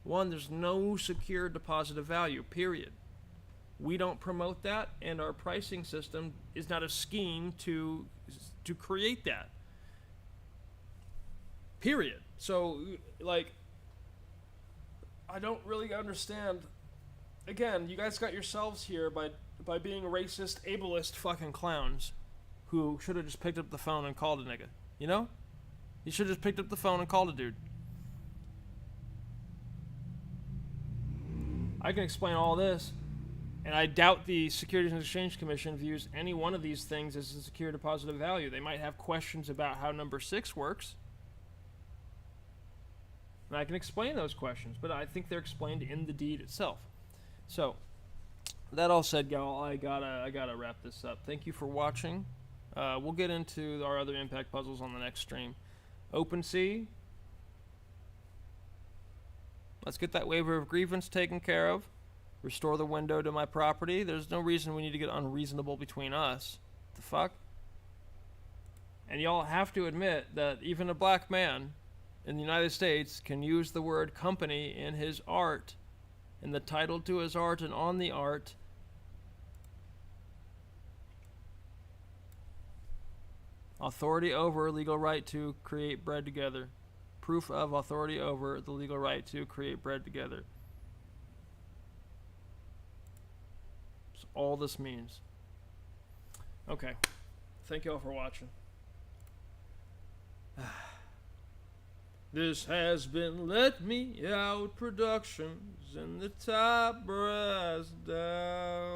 S1: One, there's no secure deposit of value, period. We don't promote that, and our pricing system is not a scheme to create that. Period. So, I don't really understand. Again, you guys got yourselves here by being racist, ableist fucking clowns who should have just picked up the phone and called a nigga. You know? You should have just picked up the phone and called a dude. I can explain all this, and I doubt the Securities and Exchange Commission views any one of these things as a secure deposit of value. They might have questions about how number 6 works, and I can explain those questions, but I think they're explained in the deed itself. So, that all said, y'all, I gotta wrap this up. Thank you for watching. We'll get into our other impact puzzles on the next stream. OpenSea. Let's get that waiver of grievance taken care of. Restore the window to my property. There's no reason we need to get unreasonable between us. The fuck? And y'all have to admit that even a black man in the United States can use the word company in his art, in the title to his art and on the art. Authority over legal right to create bread together. Proof of authority over the legal right to create bread together. That's all this means. Okay. Thank you all for watching.
S2: This has been Let Me Out Productions and the top brass down.